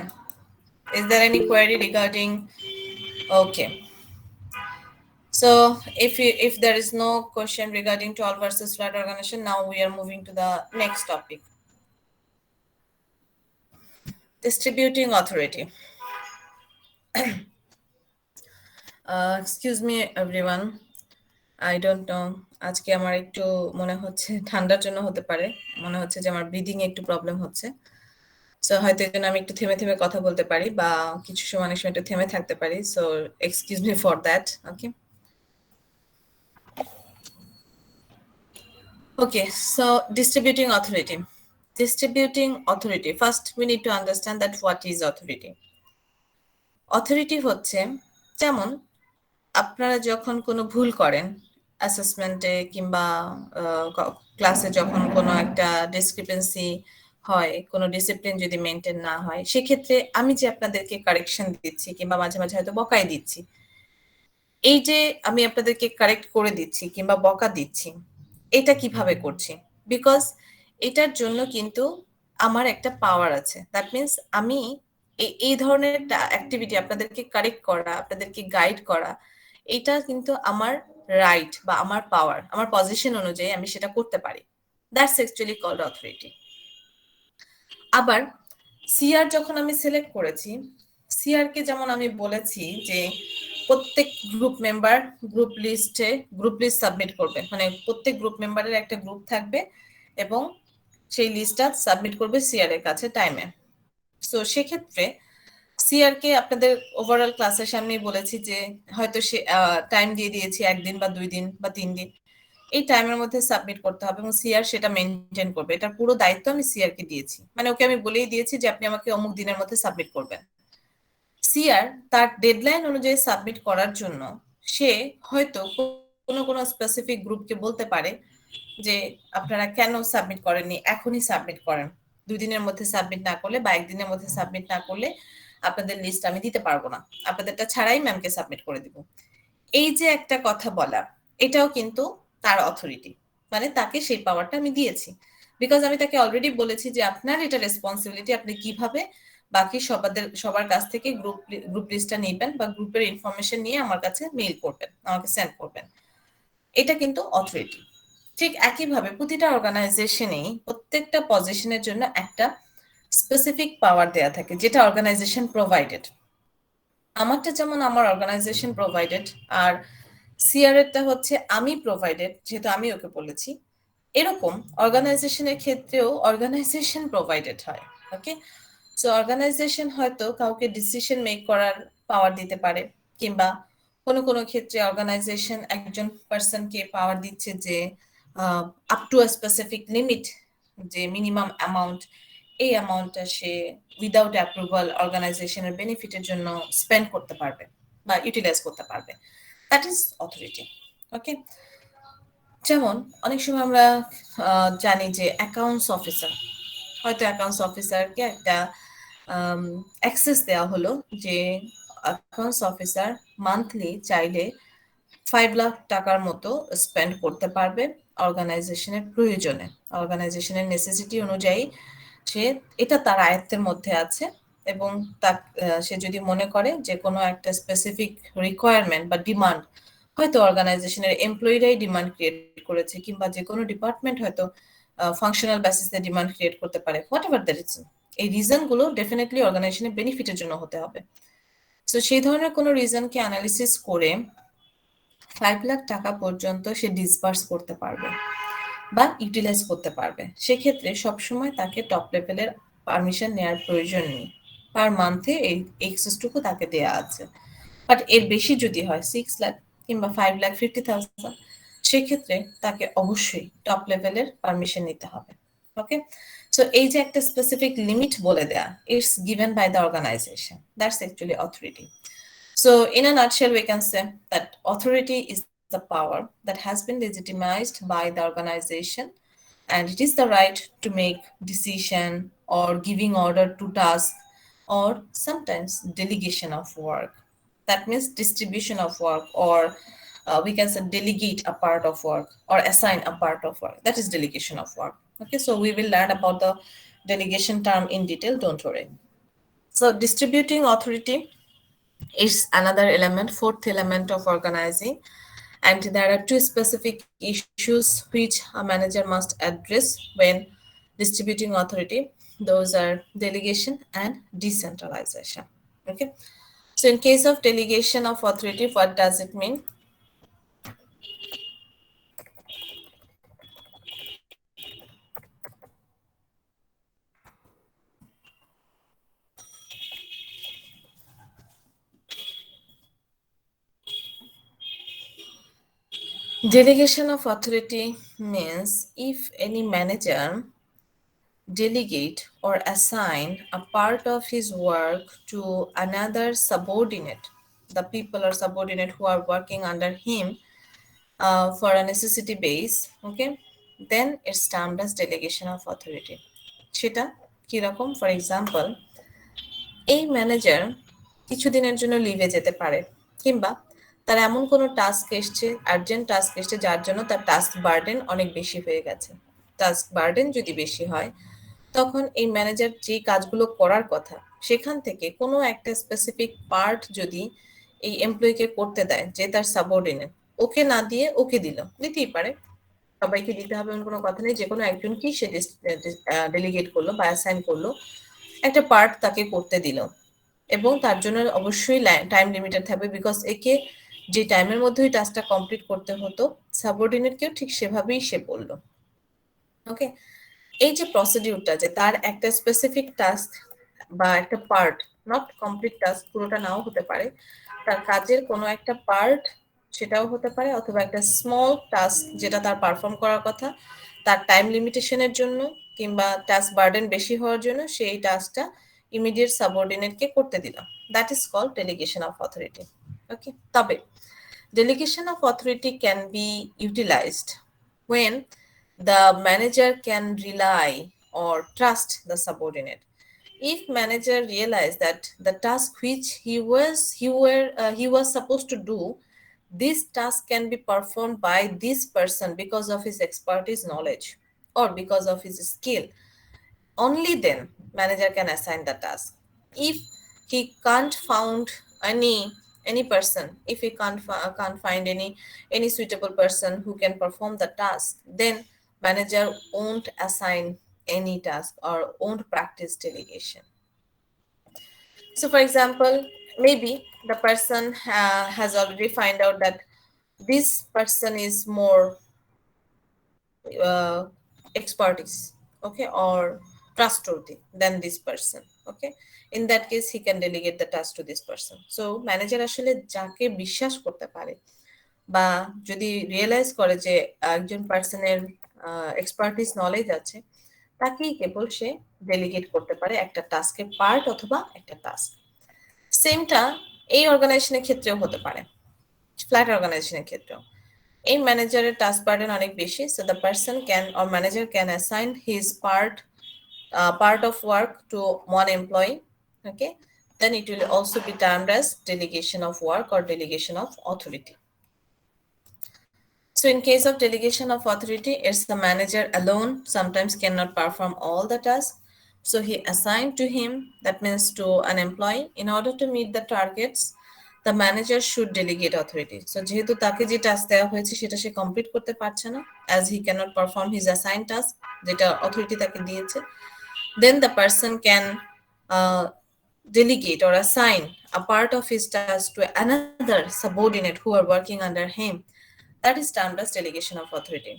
Is there any query regarding? Okay, so if there is no question regarding tall versus flat organization, now we are moving to the next topic, distributing authority. Excuse me everyone, I don't know, আজকে আমার একটু মনে হচ্ছে ঠান্ডার জন্য হতে পারে, মনে হচ্ছে যে আমার ব্রিদিং একটু প্রবলেম হচ্ছে। সো হয়তো এর জন্য আমি একটু থেমে থেমে কথা বলতে পারি বা কিছু সময় অনেক সময় একটু থেমে থাকতে পারি। So excuse me for that. Okay, okay, so distributing authority. Distributing authority, first we need to understand that what is authority. Authority হচ্ছে যেমন আপনারা যখন কোনো ভুল করেন অ্যাসেসমেন্টে কিংবা ক্লাসে যখন কোনো একটা ডিসক্রিপেন্সি হয়, কোনো ডিসিপ্লিন যদি মেনটেন না হয়, সেক্ষেত্রে আমি যে আপনাদেরকে কারেকশন দিচ্ছি কিংবা মাঝে মাঝে হয়তো বকাই দিচ্ছি, এই যে আমি আপনাদেরকে কারেক্ট করে দিচ্ছি কিংবা বকা দিচ্ছি, এটা কিভাবে করছি? বিকজ এটার জন্য কিন্তু আমার একটা পাওয়ার আছে। দ্যাট মিনস আমি এই ধরনের অ্যাক্টিভিটি আপনাদেরকে কারেক্ট করা, আপনাদেরকে গাইড করা, এটা কিন্তু আমার রাইট বা আমার পাওয়ার, আমার পজিশন অনুযায়ী আমি সেটা করতে পারি। That's actually called authority. আবার সিআর যখন আমি সিলেক্ট করেছি, সিআরকে যেমন আমি বলেছি যে প্রত্যেক group member group list submit করবে, মানে প্রত্যেক গ্রুপ মেম্বারের একটা গ্রুপ থাকবে এবং সেই লিস্টটা সাবমিট করবে সিআর এর কাছে টাইমে। সো সেক্ষেত্রে সিআর কে আপনাদের ওভারঅল ক্লাসের সামনেই বলেছি যে হয়তো সে টাইম দিয়ে দিয়েছি 1 দিন বা 2 দিন বা 3 দিন, এই টাইমের মধ্যে সাবমিট করতে হবে এবং সিআর সেটা মেনটেন করবে। এটার পুরো দায়িত্ব আমি সিআর কে দিয়েছি, মানে ওকে আমি বলেই দিয়েছি যে আপনি আমাকে অমুক দিনের মধ্যে সাবমিট করবেন। সিআর তার ডেডলাইন অনুযায়ী সাবমিট করার জন্য সে হয়তো কোনো স্পেসিফিক গ্রুপকে বলতে পারে যে আপনারা কেন সাবমিট করেননি, এখনই সাবমিট করেন, 2 দিনের মধ্যে সাবমিট না করলে বা 1 দিনের মধ্যে সাবমিট না করলে আপনাদের লিস্ট আমি দিতে পারবো না, আপনাদেরটা ছাড়াই ম্যামকে সাবমিট করে দিব। এই যে একটা কথা বলা, এটাও কিন্তু তার অথরিটি, মানে তাকে সেই পাওয়ারটা আমি দিয়েছি, বিকজ আমি তাকে অলরেডি বলেছি যে আপনার এটা রেসপন্সিবিলিটি, আপনি কিভাবে বাকি সবার কাছ থেকে গ্রুপ লিস্টটা নেবেন বা গ্রুপের ইনফরমেশন নিয়ে আমার কাছে মেইল করবেন, আমাকে সেন্ড করবেন। এটা কিন্তু অথরিটি। ঠিক একইভাবে প্রতিটা অর্গানাইজেশনেই প্রত্যেকটা পজিশনের জন্য একটা স্পেসিফিক পাওয়ার দেয়া থাকে, যেটা অর্গানাইজেশন প্রোভাইডেড। আমারটা যেমন আমার অর্গানাইজেশন প্রোভাইডেড, আর সিআরএরটা হচ্ছে আমি প্রোভাইডেড, যেহেতু আমি ওকে বলেছি। এরকম অর্গানাইজেশনের ক্ষেত্রেও অর্গানাইজেশন প্রোভাইডেড হয়। ওকে, সো অর্গানাইজেশন হয়তো কাউকে ডিসিশন মেক করার পাওয়ার দিতে পারে, কিংবা কোনো ক্ষেত্রে অর্গানাইজেশন একজন পার্সনকে পাওয়ার দিচ্ছে যে up to a specific limit, যে মিনিমাম অ্যামাউন্ট, এই অ্যামাউন্টটা সে উইদাউট অ্যাপ্রুভাল অর্গানাইজেশনের বেনিফিটের জন্য স্পেন্ড করতে পারবে বা ইউটিলাইজ করতে পারবে। That is authority. ওকে, যেমন অনেক সময় আমরা জানি যে অ্যাকাউন্টস অফিসার, হয়তো অ্যাকাউন্টস অফিসারকে একটা অ্যাক্সেস দেওয়া হলো যে অ্যাকাউন্টস অফিসার মান্থলি চাইলে 5 লাখ টাকার মতো স্পেন্ড করতে পারবে অর্গানাইজেশনের প্রয়োজনে, অর্গানাইজেশনের নেসেসিটি অনুযায়ী সে এটা তার আয়ত্তের মধ্যে আছে, এবং সে যদি মনে করে যে কোনো একটা স্পেসিফিক রিকোয়ারমেন্ট বা ডিমান্ড, হয়তো অর্গানাইজেশনের এমপ্লয়িরাই ডিমান্ড ক্রিয়েট করেছে, কিংবা যে কোনো ডিপার্টমেন্ট হয়তো ফাংশনাল বেসিসে ডিমান্ড ক্রিয়েট করতে পারে, হোয়াট এভার দ্য রিজন, এই রিজনগুলো ডেফিনেটলি অর্গানাইজেশনের বেনিফিটের জন্য হতে হবে। তো সেই ধরনের কোনো রিজনকে অ্যানালিসিস করে 5 লাখ টাকা পর্যন্ত সে ডিসবার্স করতে পারবে বা ইউটিলাইজ করতে পারবে। সেক্ষেত্রে সবসময় তাকে টপ লেভেলের পারমিশন নেওয়ার প্রয়োজন নেই, পার মান্থে এই এক্সেসটুকু তাকে দেয়া আছে। বাট এর বেশি যদি হয় 6 লাখ কিংবা 5,50,000, সেক্ষেত্রে তাকে অবশ্যই টপ লেভেলের পারমিশন নিতে হবে। ওকে, সো এই যে একটা স্পেসিফিক লিমিট বলে দেয়া, it's given by the organization, that's actually authority. So in a nutshell, we can say that authority is the power that has been legitimized by the organization, and it is the right to make decision or giving order to task, or sometimes delegation of work. That means distribution of work, or we can say delegate a part of work or assign a part of work. That is delegation of work. Okay, so we will learn about the delegation term in detail, don't worry. So distributing authority is another element, fourth element of organizing, and there are 2 specific issues which a manager must address when distributing authority. Those are delegation and decentralization. Okay, so in case of delegation of authority, what does it mean? Delegation of authority means if any manager delegate or assign a part of his work to another subordinate, the people or subordinate who are working under him for a necessity base, okay, then it's termed as delegation of authority. সেটা কিরকম? For example, এই manager কিছুদিনের জন্য লিভে যেতে পারে, কিংবা তার এমন কোনো টাস্ক এসছে, আর্জেন্ট টাস্ক এসছে, যার জন্য তার টাস্ক বার্ডেন অনেক বেশি হয়ে গেছে। টাস্ক বার্ডেন যদি বেশি হয়, তখন এই ম্যানেজার যে কাজগুলো করার কথা সেখান থেকে কোনো একটা স্পেসিফিক পার্ট যদি এই এমপ্লয়িকে করতে দেয়, যে তার সাবঅর্ডিনেট, ওকে না দিয়ে ওকে দিতেই পারে, সবাইকে দিতে হবে এমন কোনো কথা নেই, যে কোনো একজনকেই সে ডেলিগেট করলো বা অ্যাসাইন করলো, একটা পার্ট তাকে করতে দিল, এবং তার জন্য অবশ্যই টাইম লিমিটেড থাকবে, বিকজ একে যে টাইমের মধ্যে ওই টাস্কটা কমপ্লিট করতে হতো, সাবঅর্ডিনেটকেও ঠিক সেভাবেই সে বললো। ওকে, এই যে প্রসিডিউরটা, যে তার একটা স্পেসিফিক টাস্ক বা একটা পার্ট, নট কমপ্লিট টাস্ক, পুরোটা নাও হতে পারে, তার কাজের কোনো একটা পার্ট সেটাও হতে পারে, অথবা একটা স্মল টাস্ক যেটা তার পারফর্ম করার কথা, তার টাইম লিমিটেশনের জন্য কিংবা টাস্ক বার্ডেন বেশি হওয়ার জন্য সেই টাস্কটা ইমিডিয়েট সাবঅর্ডিনেটকে করতে দিলাম। That is called delegation of authority. Okay, তবে delegation of authority can be utilized when the manager can rely or trust the subordinate. If manager realize that the task which he was supposed to do, this task can be performed by this person because of his expertise, knowledge, or because of his skill, only then manager can assign the task. If he can't found any person, if he can't find any suitable person who can perform the task, then manager won't assign any task or won't practice delegation. So for example, maybe the person has already find out that this person is more uh, expertise, okay, or trustworthy than this person. Okay, in that case he can delegate the task to this person. So manager আসলে যাকে বিশ্বাস করতে পারে বা যদি realise করে যে একজন পার্সনের এক্সপার্টিস নলেজ আছে, তাকেই কেবল সে ডেলিগেট করতে পারে একটা টাস্কের পার্ট অথবা একটা টাস্ক। সেমটা এই অর্গানাইজেশনের ক্ষেত্রেও হতে পারে, ফ্ল্যাট অর্গানাইজেশনের ক্ষেত্রেও এই ম্যানেজারের টাস্ক বার্ডেন অনেক বেশি, so the person can or manager can assign his part of work to one employee. Okay, then it will also be termed as delegation of work or delegation of authority. So in case of delegation of authority, it's the manager alone sometimes cannot perform all the tasks, so he assigned to him, that means to an employee, in order to meet the targets the manager should delegate authority. So যেহেতু তাকে যে task দেওয়া হয়েছে সেটা সে complete করতে পারছে না, as he cannot perform his assigned task যেটা অথরিটি তাকে দিয়েছে, then the person can delegate or assign a part of his task to another subordinate who are working under him. That is termed as delegation of authority.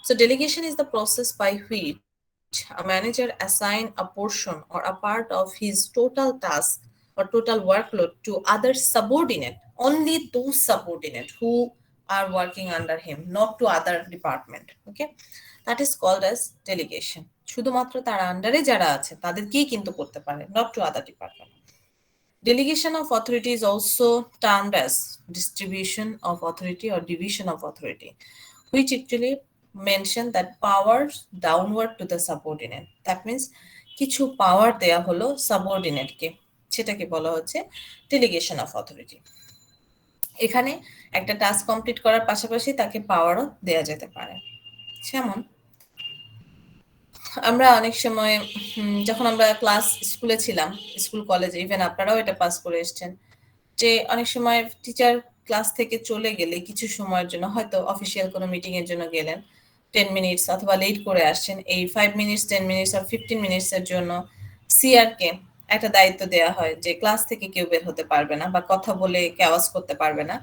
So delegation is the process by which a manager assign a portion or a part of his total task or total workload to other subordinate, only those subordinate who are working under him, not to other department. Okay, that is called as delegation. শুধুমাত্র তার আন্ডারে যারা আছে তাদেরকেই কিন্তু করতে পারে, not to other department. Delegation of authority is also termed as distribution of authority or division of authority, which actually mention that powers downward to the subordinate. That means কিছু পাওয়ার দেয়া হলো সাবঅর্ডিনেটকে, সেটাকে বলা হচ্ছে ডেলিগেশন অফ অথরিটি। এখানে একটা task complete করার পাশাপাশি তাকে পাওয়ারও দেয়া যেতে পারে। যেমন আমরা অনেক সময় যখন আমরা ক্লাস স্কুলে ছিলাম, স্কুল কলেজে, ইভেন আপনারাও এটা পাস করে এসেছেন, যে অনেক সময় টিচার ক্লাস থেকে চলে গেলে কিছু সময়ের জন্য, হয়তো অফিসিয়াল কোনো মিটিং এর জন্য গেলেন 10 মিনিটস অথবা লেট করে আসছেন, এই 5 মিনিটস 10 মিনিটস আর 15 মিনিটস এর জন্য সিআর কে একটা দায়িত্ব দেওয়া হয় যে ক্লাস থেকে কেউ বের হতে পারবে না বা কথা বলে ক্যাওয়াজ করতে পারবে না।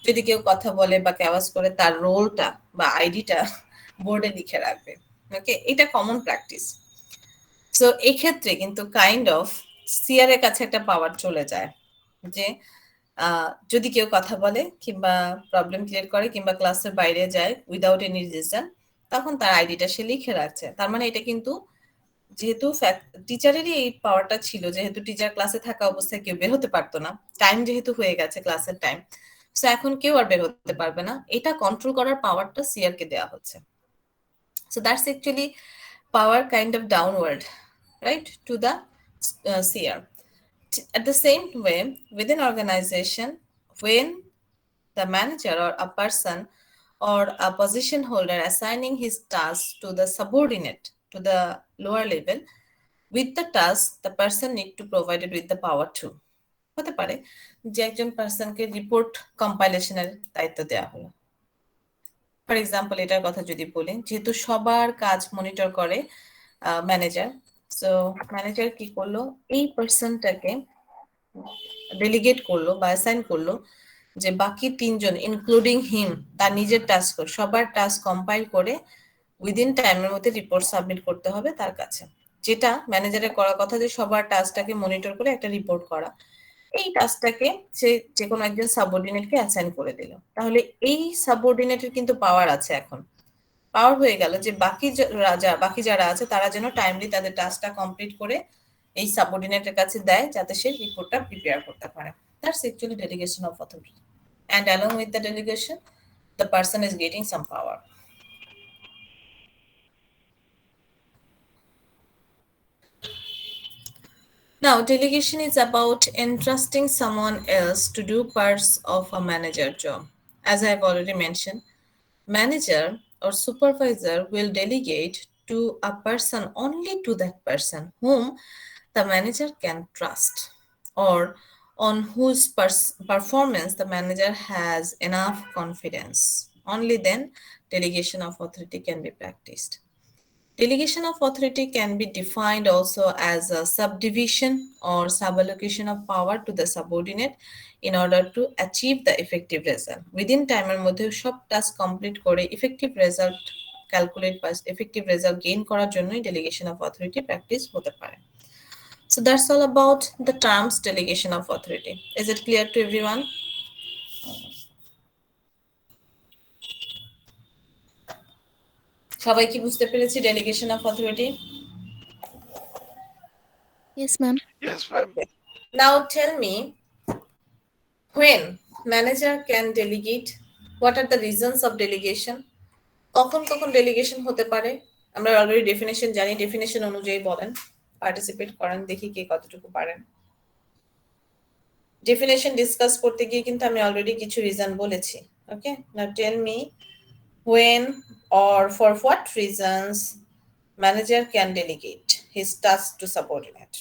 যদি কেউ কথা বলে বা ক্যাওয়াজ করে তার রোলটা বা আইডিটা বোর্ডে লিখে রাখবে। ওকে, এটা কমন প্র্যাকটিস। সো এই ক্ষেত্রে কিন্তু কাইন্ড অফ সিআর এর কাছে একটা পাওয়ার চলে যায় যে যদি কেউ কথা বলে কিংবা প্রবলেম ক্রিয়েট করে কিংবা ক্লাসের বাইরে যায় উইদাউট এনি রিজন, তখন তার আইডিটা সে লিখে রাখছে। তার মানে এটা কিন্তু যেহেতু টিচারেরই এই পাওয়ারটা ছিল, যেহেতু টিচার ক্লাসে থাকা অবস্থায় কেউ বের হতে পারতো না, টাইম যেহেতু হয়ে গেছে ক্লাসের টাইম, সো এখন কেউ আর বের হতে পারবে না, এটা কন্ট্রোল করার পাওয়ারটা সিআর কে দেওয়া হচ্ছে। So that's actually power kind of downward, right, to the CR. At the same way, within organization, when the manager or a person or a position holder assigning his task to the subordinate to the lower level, with the task, the person need to provide it with the power too. হতে পারে যে একজন পার্সনকে report কম্পাইলেশনের দায়িত্ব দেওয়া হলো। For example এটার কথা যদি বলি, যেহেতু সবার কাজ মনিটর করে ম্যানেজার, সো ম্যানেজার কি করলো, এই পার্সনটাকে ডেলিগেট করলো বা অ্যাসাইন করলো যে বাকি 3 জন ইনক্লুডিং হিম তার নিজের টাস্ক, সবার টাস্ক কম্পাইল করে উইদিন টাইমের মধ্যে রিপোর্ট সাবমিট করতে হবে তার কাছে, যেটা ম্যানেজারের করার কথা যে সবার টাস্কটাকে মনিটর করে একটা রিপোর্ট করা। এই টাস্কটাকে সে যে কোনো একজন সাবঅর্ডিনেটকে অ্যাসাইন করে দিল। তাহলে এই সাবঅর্ডিনেটের কিন্তু পাওয়ার আছে এখন। পাওয়ার হয়ে গেল যে বাকি যারা আছে তারা যেন টাইমলি তাদের টাস্কটা কমপ্লিট করে এই সাবঅর্ডিনেটের কাছে দেয়, যাতে সে রিপোর্টটা প্রিপেয়ার করতে পারে। That's actually delegation of authority, and along with the delegation the person is getting some power. Now, delegation is about entrusting someone else to do parts of a manager job. As I have already mentioned, manager or supervisor will delegate to a person, only to that person whom the manager can trust, or on whose performance the manager has enough confidence. Only then delegation of authority can be practiced. Delegation of authority can be defined also as a subdivision or suballocation of power to the subordinate in order to achieve the effective result. Within timer মধ্যে সব task complete করে effective result calculate বা effective result gain করার জন্যই delegation of authority practice হতে পারে. So that's all about the terms delegation of authority. Is it clear to everyone? সবাই কি বুঝতে পেরেছি delegation of authority? Yes, ma'am. Yes, ma'am. Now tell me, when manager can delegate, what are the reasons of delegation? কখন কখন delegation হতে পারে? আমরা already definition জানি, ডেফিনেশন অনুযায়ী বলেন, পার্টিসিপেট করেন, দেখি কে কতটুকু পারেন। ডেফিনেশন ডিসকাস করতে গিয়ে কিন্তু আমি অলরেডি কিছু রিজন বলেছি। Okay, now tell me when or for what reasons manager can delegate his task to subordinate.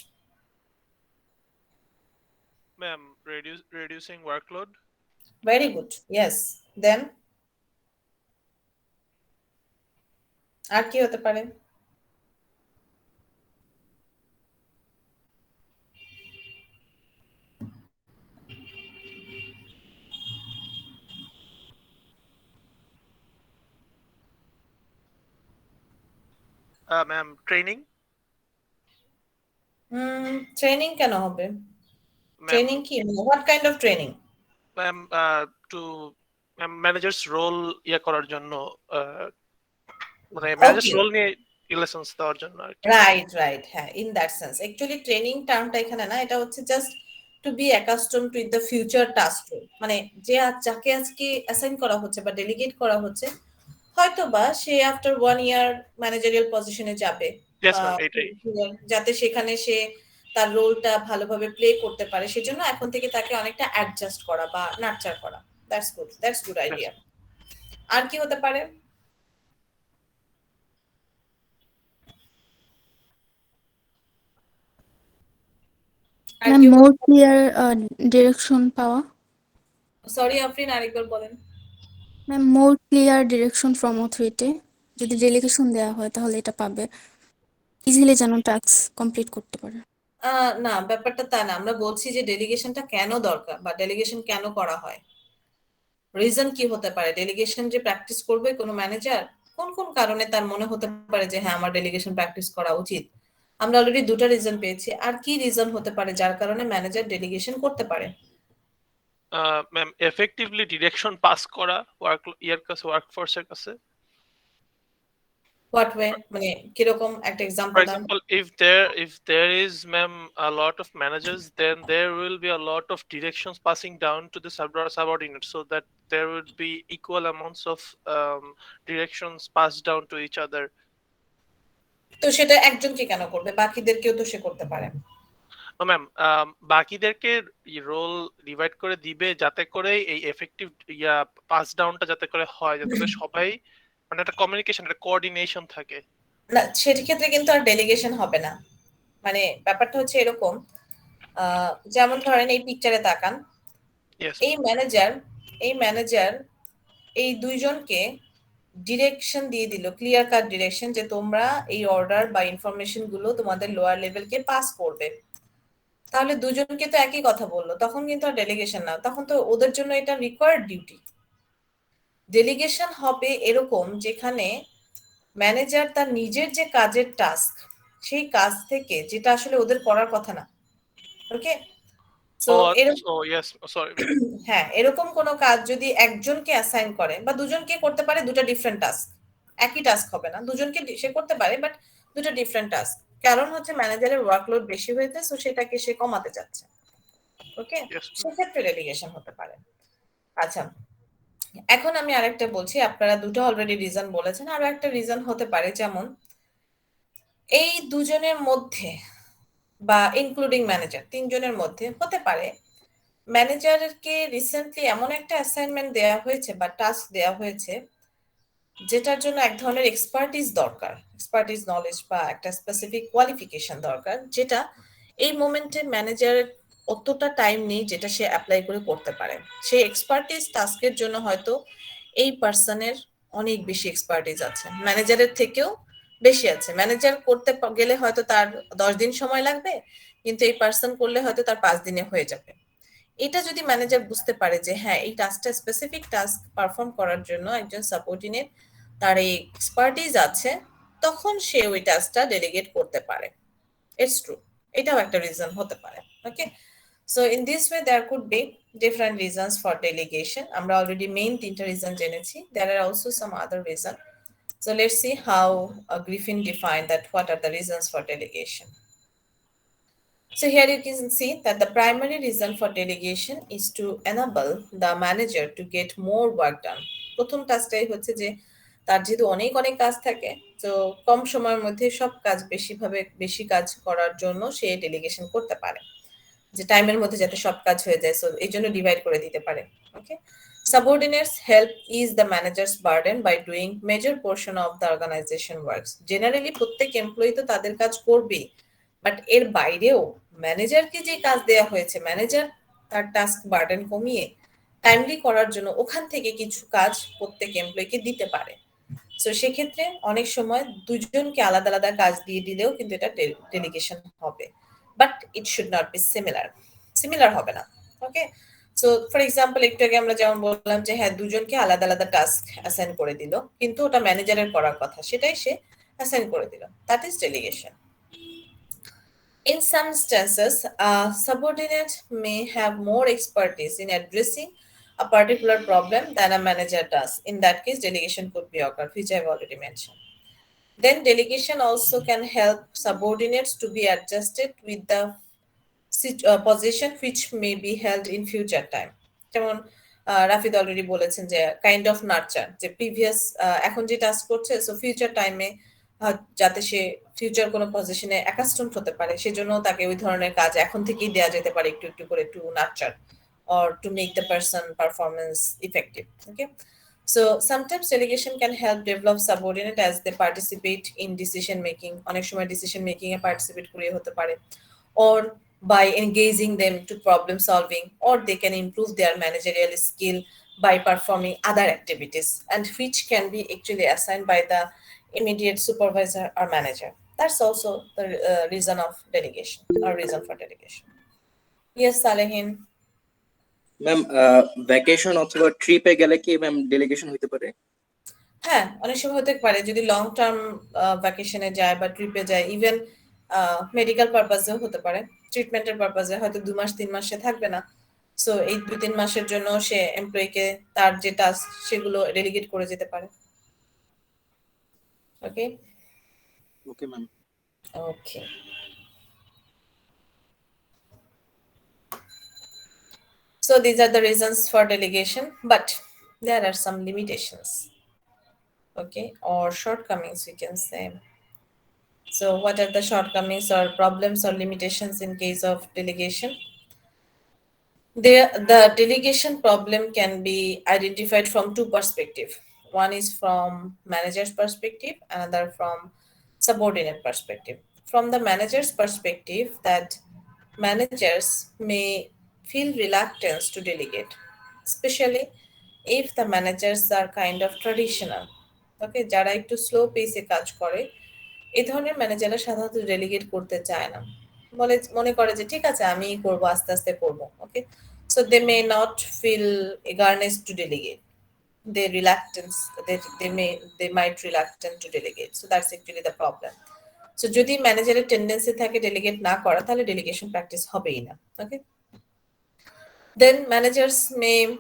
Ma'am, reducing workload. Very good. Yes. Then আর কি হতে পারে? Ma'am, training. ট্রেনিং কেন হবে? Ma'am, ট্রেনিং কি? What kind of training? ma'am, to managers role করার জন্য মানে managers Okay. role নিয়ে lessons দেওয়ার জন্য আর কি। Right. হ্যাঁ, in that sense. Actually training টার্মটা এখানে না, এটা হচ্ছে just to be accustomed to the future task role. মানে যাকে আজকে অ্যাসাইন করা হচ্ছে বা ডেলিগেট করা হচ্ছে, হয়তো বা সে আফটার 1 ইয়ার ম্যানেজারিয়াল পজিশনে যাবে, Yes, ma'am, এটাই। যাতে সেখানে সে তার রোলটা ভালোভাবে প্লে করতে পারে, সেজন্য এখন থেকে তাকে অনেকটা অ্যাডজাস্ট করা বা নার্চার করা। That's good idea. আর কি হতে পারে? Ma'am, more clear direction পাওয়া। সরি আফরিন, আরেকবার বলেন। Ma'am, more clear direction from authority. যদি ডেলিগেশন দেওয়া হয় তাহলে এটা পাবে, ইজিলি যেন টাস্ক কমপ্লিট করতে পারে। না, ব্যাপারটা তা না। আমরা বলছি যে ডেলিগেশনটা কেন দরকার বা ডেলিগেশন কেন করা হয়, রিজন কি হতে পারে। ডেলিগেশন যে প্র্যাকটিস করবে কোনো ম্যানেজার, কোন কোন কারণে তার মনে হতে পারে যে হ্যাঁ আমার ডেলিগেশন প্র্যাকটিস করা উচিত। আমরা অলরেডি দুটো রিজন পেয়েছি, আর কি রিজন হতে পারে যার কারণে ম্যানেজার ডেলিগেশন করতে পারে? ম্যাম, effectively ডিরেকশন পাস করা ওয়ার্কফোর্সের কাছে। হোয়াট ওয়ে, মানে কিরকম একটা For এক্সাম্পল দাও। example, if there is, ma'am, a lot of managers, then there will be a lot of directions passing down to the subordinates, so that there would be equal amounts of directions passed down to each other. তো সেটা একজনকে কেন করবে? বাকিদেরকেও তো সে করতে পারে। Ma'am, বাকিদেরকে role divide করে দিবে যাতে করে এই এফেক্টিভ পাস ডাউনটা যাতে করে হয়, যাতে করে সবাই মানে একটা কমিউনিকেশন, একটা কোঅর্ডিনেশন থাকে। না, সেক্ষেত্রে কিন্তু আর ডেলিগেশন হবে না। মানে ব্যাপারটা হচ্ছে এরকম, যেমন ধরেন এই পিকচারে তাকান, Yes. এই ম্যানেজার এই দুইজনকে ডিরেকশন দিয়ে দিল, ক্লিয়ার কাট ডিরেকশন, যে তোমরা এই অর্ডার বা ইনফরমেশন গুলো তোমাদের লোয়ার লেভেলকে পাস করবে। তাহলে দুজনকে তো একই কথা বললো, তখন কিন্তু আর ডেলিগেশন না, তখন তো ওদের জন্য এটা রিকোয়ার্ড ডিউটি। ডেলিগেশন হবে এরকম যেখানে ম্যানেজার তার নিজের যে কাজের টাস্ক, সেই কাজ থেকে যেটা আসলে ওদের করার কথা না, ওকে, সো Oh, এরকম oh yes. Oh, sorry. হ্যাঁ, এরকম কোনো কাজ যদি একজনকে অ্যাসাইন করে বা দুজনকে করতে পারে, দুটো ডিফারেন্ট টাস্ক, একই টাস্ক হবে না, দুজনকে সে করতে পারে বাট দুটো ডিফারেন্ট টাস্ক, কারণ হচ্ছে ম্যানেজারের ওয়ার্কলোড বেশি হয়েছে, সো সেটাকে সে কমাতে চাচ্ছে। ওকে, Yes. সেক্ষেত্রে ডেলিগেশন হতে পারে। আচ্ছা, এখন আমি আরেকটা বলছি, আপনারা দুটো অলরেডি রিজন বলেছেন, আরো একটা রিজন হতে পারে, যেমন এই দুজনের মধ্যে বা ইনক্লুডিং ম্যানেজার, তিনজনের মধ্যে হতে পারে ম্যানেজারকে রিসেন্টলি এমন একটা অ্যাসাইনমেন্ট দেওয়া হয়েছে বা টাস্ক দেওয়া হয়েছে যেটার জন্য এক ধরনের এক্সপার্টিস দরকার, এক্সপার্টিস নলেজ বা একটা স্পেসিফিক কোয়ালিফিকেশন দরকার, যেটা এই মোমেন্টে ম্যানেজারের অতটা টাইম নেই যেটা সে অ্যাপ্লাই করে করতে পারে। সেই এক্সপার্টিস টাস্কের জন্য হয়তো এই পার্সনের অনেক বেশি এক্সপার্টিস আছে, ম্যানেজারের থেকেও বেশি আছে। ম্যানেজার করতে গেলে হয়তো তার 10 দিন সময় লাগবে, কিন্তু এই পার্সন করলে হয়তো তার 5 দিনে হয়ে যাবে। এটা যদি ম্যানেজার বুঝতে পারে যে হ্যাঁ, এই টাস্কটা স্পেসিফিক টাস্ক পারফর্ম করার জন্য একজন সাবঅর্ডিনেট তার এই এক্সপার্টিস আছে, তখন সে ওই টাস্কটা ডেলিগেট করতে পারে। ইটস ট্রু, এটাও একটা রিজন হতে পারে। Okay, so in this way there could be different reasons for delegation. আমরা অলরেডি মেইন 3টা রিজন জেনেছি, there are also some other reason. So let's see how Griffin defined that what are the reasons for delegation. So here you can see that the primary reason for delegation is to enable the manager to get more work done. প্রথম কাজটাই হচ্ছে যে তার যেহেতু অনেক অনেক কাজ থাকে, তো কম সময়ের মধ্যে সব কাজ বেশি কাজ করার জন্য সে ডেলিগেশন করতে পারে, যে টাইমের মধ্যে যাতে সব কাজ হয়ে যায়, সো এই জন্য ডিভাইড করে দিতে পারে। ওকে, subordinates help ease the manager's burden by doing major portion of the organization works. Generally প্রত্যেক এমপ্লয়ি তো তাদের কাজ করবেই, বাট এর বাইরেও ম্যানেজারকে যে কাজ দেওয়া হয়েছে, ম্যানেজার তার টাস্ক বার্ডেন কমিয়ে টাইমলি করার জন্য ওখান থেকে কিছু কাজ প্রত্যেক এমপ্লয়িকে দিতে পারে। সো সেক্ষেত্রে অনেক সময় দুজনকে আলাদা আলাদা কাজ দিয়ে দিলেও কিন্তু এটা ডেলিগেশন হবে, but it should not be similar হবে না। ওকে, সো ফর এক্সাম্পল একটু আগে আমরা যেমন বললাম যে হ্যাঁ, দুজনকে আলাদা আলাদা টাস্ক অ্যাসাইন করে দিল, কিন্তু ওটা ম্যানেজারের করার কথা, সেটাই সে অ্যাসাইন করে দিল, that is delegation. In some instances, a subordinate may have more expertise in addressing a particular problem than a manager does. In that case, delegation could be occurred, which I've already mentioned. Then delegation also can help subordinates to be adjusted with the position which may be held in future time. যেমন Rafid already বলেছেন যে kind of nurture, যে previous এখন যে task করছে, so future টাইমে যাতে সে future কোনো পজিশনে অ্যাকাস্টমড হতে পারে, সেজন্য তাকে ওই ধরনের কাজ এখন থেকেই দেওয়া যেতে পারে একটু একটু করে, to nurture or to make the person performance effective. Okay, so sometimes delegation can help develop subordinate as they participate in decision making. অনেক সময় decision making এ participate করে হতে পারে, or by engaging them to problem solving, or they can improve their managerial skill by performing other activities, and which can be actually assigned by the immediate supervisor or manager. That's also the reason of delegation or reason for delegation. Yes, Salehin. Ma'am vacation অথবা ট্রিপে গেলে কি ma'am delegation হতে পারে? হ্যাঁ, অনেক সময় হতে পারে, যদি লং টার্ম ভ্যাকেশনে যায় বা ট্রিপে যায়, ইভেন মেডিকেল পারপাসেও হতে পারে, ট্রিটমেন্টের পারপাসে হয়তো 2 মাস 3 মাস সে থাকবে না, সো এই 2-3 মাসের জন্য সে এমপ্লয়িকে তার যে টাস্ক সেগুলো ডেলিগেট করে যেতে পারে। Okay okay ma'am. Okay, so these are the reasons for delegation, but there are some limitations, okay, or shortcomings we can say. So what are the shortcomings or problems or limitations in case of delegation? The delegation problem can be identified from two perspectives. One is from manager's perspective, another from subordinate perspective. From the manager's perspective, that managers may feel reluctance to delegate, especially if the managers are kind of traditional. Okay, যারা একটু slow পেসে কাজ করে, এই ধরনের ম্যানেজাররা সাধারণত delegate করতে চায় না, মনে করে যে ঠিক আছে আমি করব, আস্তে আস্তে করব। ওকে, so they may not feel eagerness to delegate, they might reluctant to delegate, so that's actually the problem. So যদি ম্যানেজারের টেন্ডেন্সি থাকে ডেলিগেট না করা, তাহলে ডেলিগেশন প্র্যাকটিস হবেই না। ওকে, Then managers may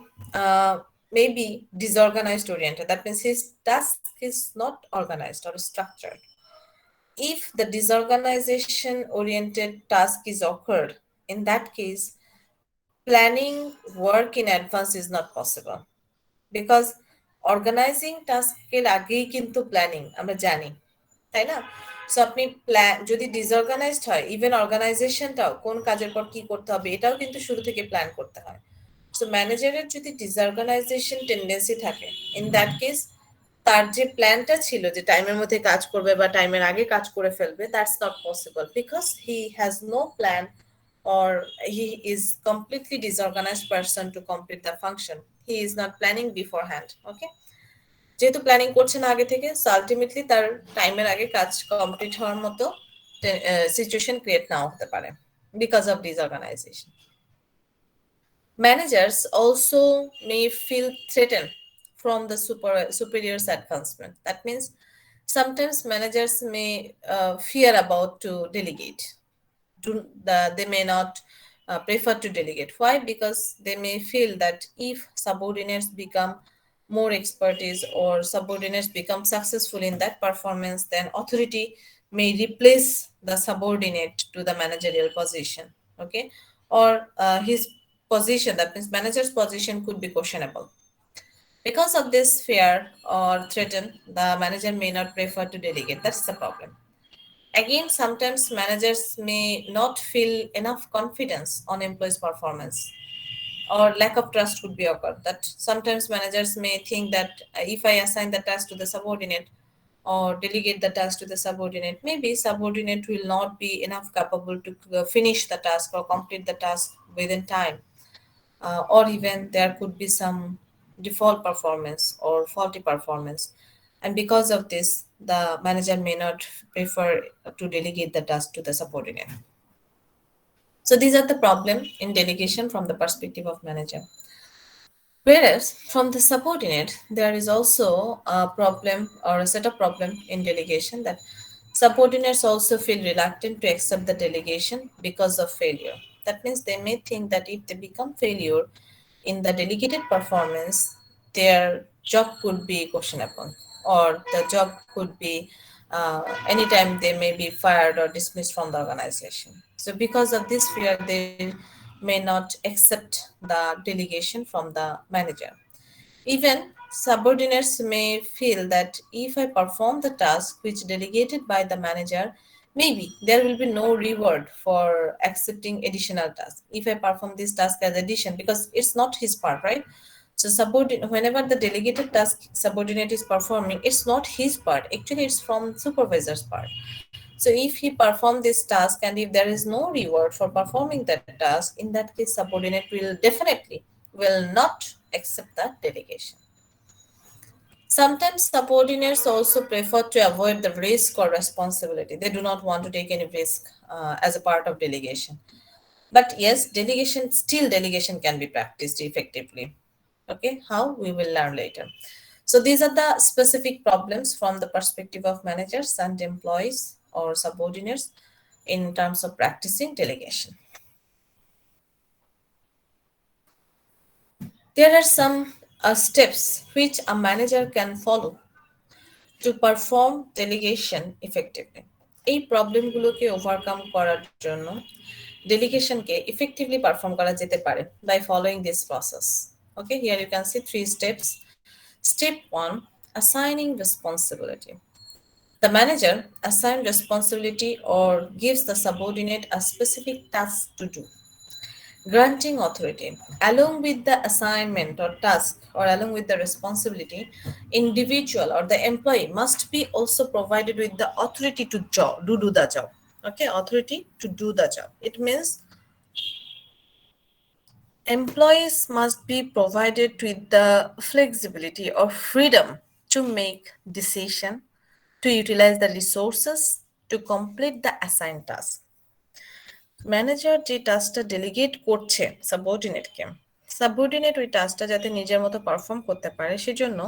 be disorganized oriented. That means his task is not organized or structured. If the disorganization oriented task is occurred, in that case, planning work in advance is not possible, because organizing টাস্কের আগেই কিন্তু planning আমরা জানি, তাই না? So আপনি plan যদি disorganised হয়, ইভেন অর্গানাইজেশনটাও কোন কাজের পর কি করতে হবে এটাও কিন্তু শুরু থেকে প্ল্যান করতে হয়। সো ম্যানেজারের যদি ডিসঅর্গানাইজেশন টেন্ডেন্সি থাকে, ইন দ্যাট কেস তার যে প্ল্যানটা ছিল যে টাইমের মধ্যে কাজ করবে বা টাইমের আগে কাজ করে ফেলবে, that's not possible because he has no plan or he is completely disorganized person to complete the function. He is not planning beforehand. Okay, যেহেতু প্ল্যানিং করছে না আগে থেকে, সো আলটিমেটলি তার টাইমের আগে কাজ কমপ্লিট হওয়ার মতো সিচুয়েশন ক্রিয়েট নাও হতে পারে because of disorganisation. Managers also may feel threatened from the superior's advancement. That means sometimes managers may fear about to delegate. They may not prefer to delegate. Why? Because they may feel that if subordinates become more expertise or subordinates become successful in that performance, then authority may replace the subordinate to the managerial position. Okay, or his position, that means manager's position, could be questionable. Because of this fear or threaten, the manager may not prefer to delegate. That's the problem. Again, sometimes managers may not feel enough confidence on employees' performance, or lack of trust could be occurred. That sometimes managers may think that if I assign the task to the subordinate or delegate the task to the subordinate, maybe subordinate will not be enough capable to finish the task or complete the task within time, or even there could be some default performance or faulty performance. And because of this, the manager may not prefer to delegate the task to the subordinate. So these are the problem in delegation from the perspective of manager. Whereas from the subordinate, there is also a problem or a set of problem in delegation, that subordinates also feel reluctant to accept the delegation because of failure. That means they may think that if they become failure in the delegated performance, their job could be questionable, or the job could be anytime they may be fired or dismissed from the organization. So because of this fear, they may not accept the delegation from the manager. Even subordinates may feel that if I perform the task which delegated by the manager, maybe there will be no reward for accepting additional task. If I perform this task as addition, because it's not his part, right? So whenever the delegated task subordinate is performing, it's not his part. Actually, it's from supervisor's part. So if he perform this task and if there is no reward for performing that task, in that case, subordinate will definitely will not accept that delegation. Sometimes subordinates also prefer to avoid the risk or responsibility. They do not want to take any risk as a part of delegation. But yes, delegation can be practiced effectively. Okay, how? We will learn later. So these are the specific problems from the perspective of managers and employees or subordinates in terms of practicing delegation. There are some steps which a manager can follow to perform delegation effectively. এই প্রবলেমগুলোকে overcome করার জন্য ডেলিগেশনকে effectively perform করা যেতে পারে by following this process. Okay, here you can see 3 steps. Step 1, assigning responsibility. The manager assigns responsibility or gives the subordinate a specific task to do. Granting authority. Along with the assignment or task, or along with the responsibility, individual or the employee must be also provided with the authority to do the job. Okay, authority to do the job. It means employees must be provided with the flexibility or freedom to make decision, to utilize the resources to complete the assigned task. Manager যে টাস্কটা delegate করছে subordinate ওই টাস্কটা যাতে নিজের মতো perform করতে পারে, সেজন্য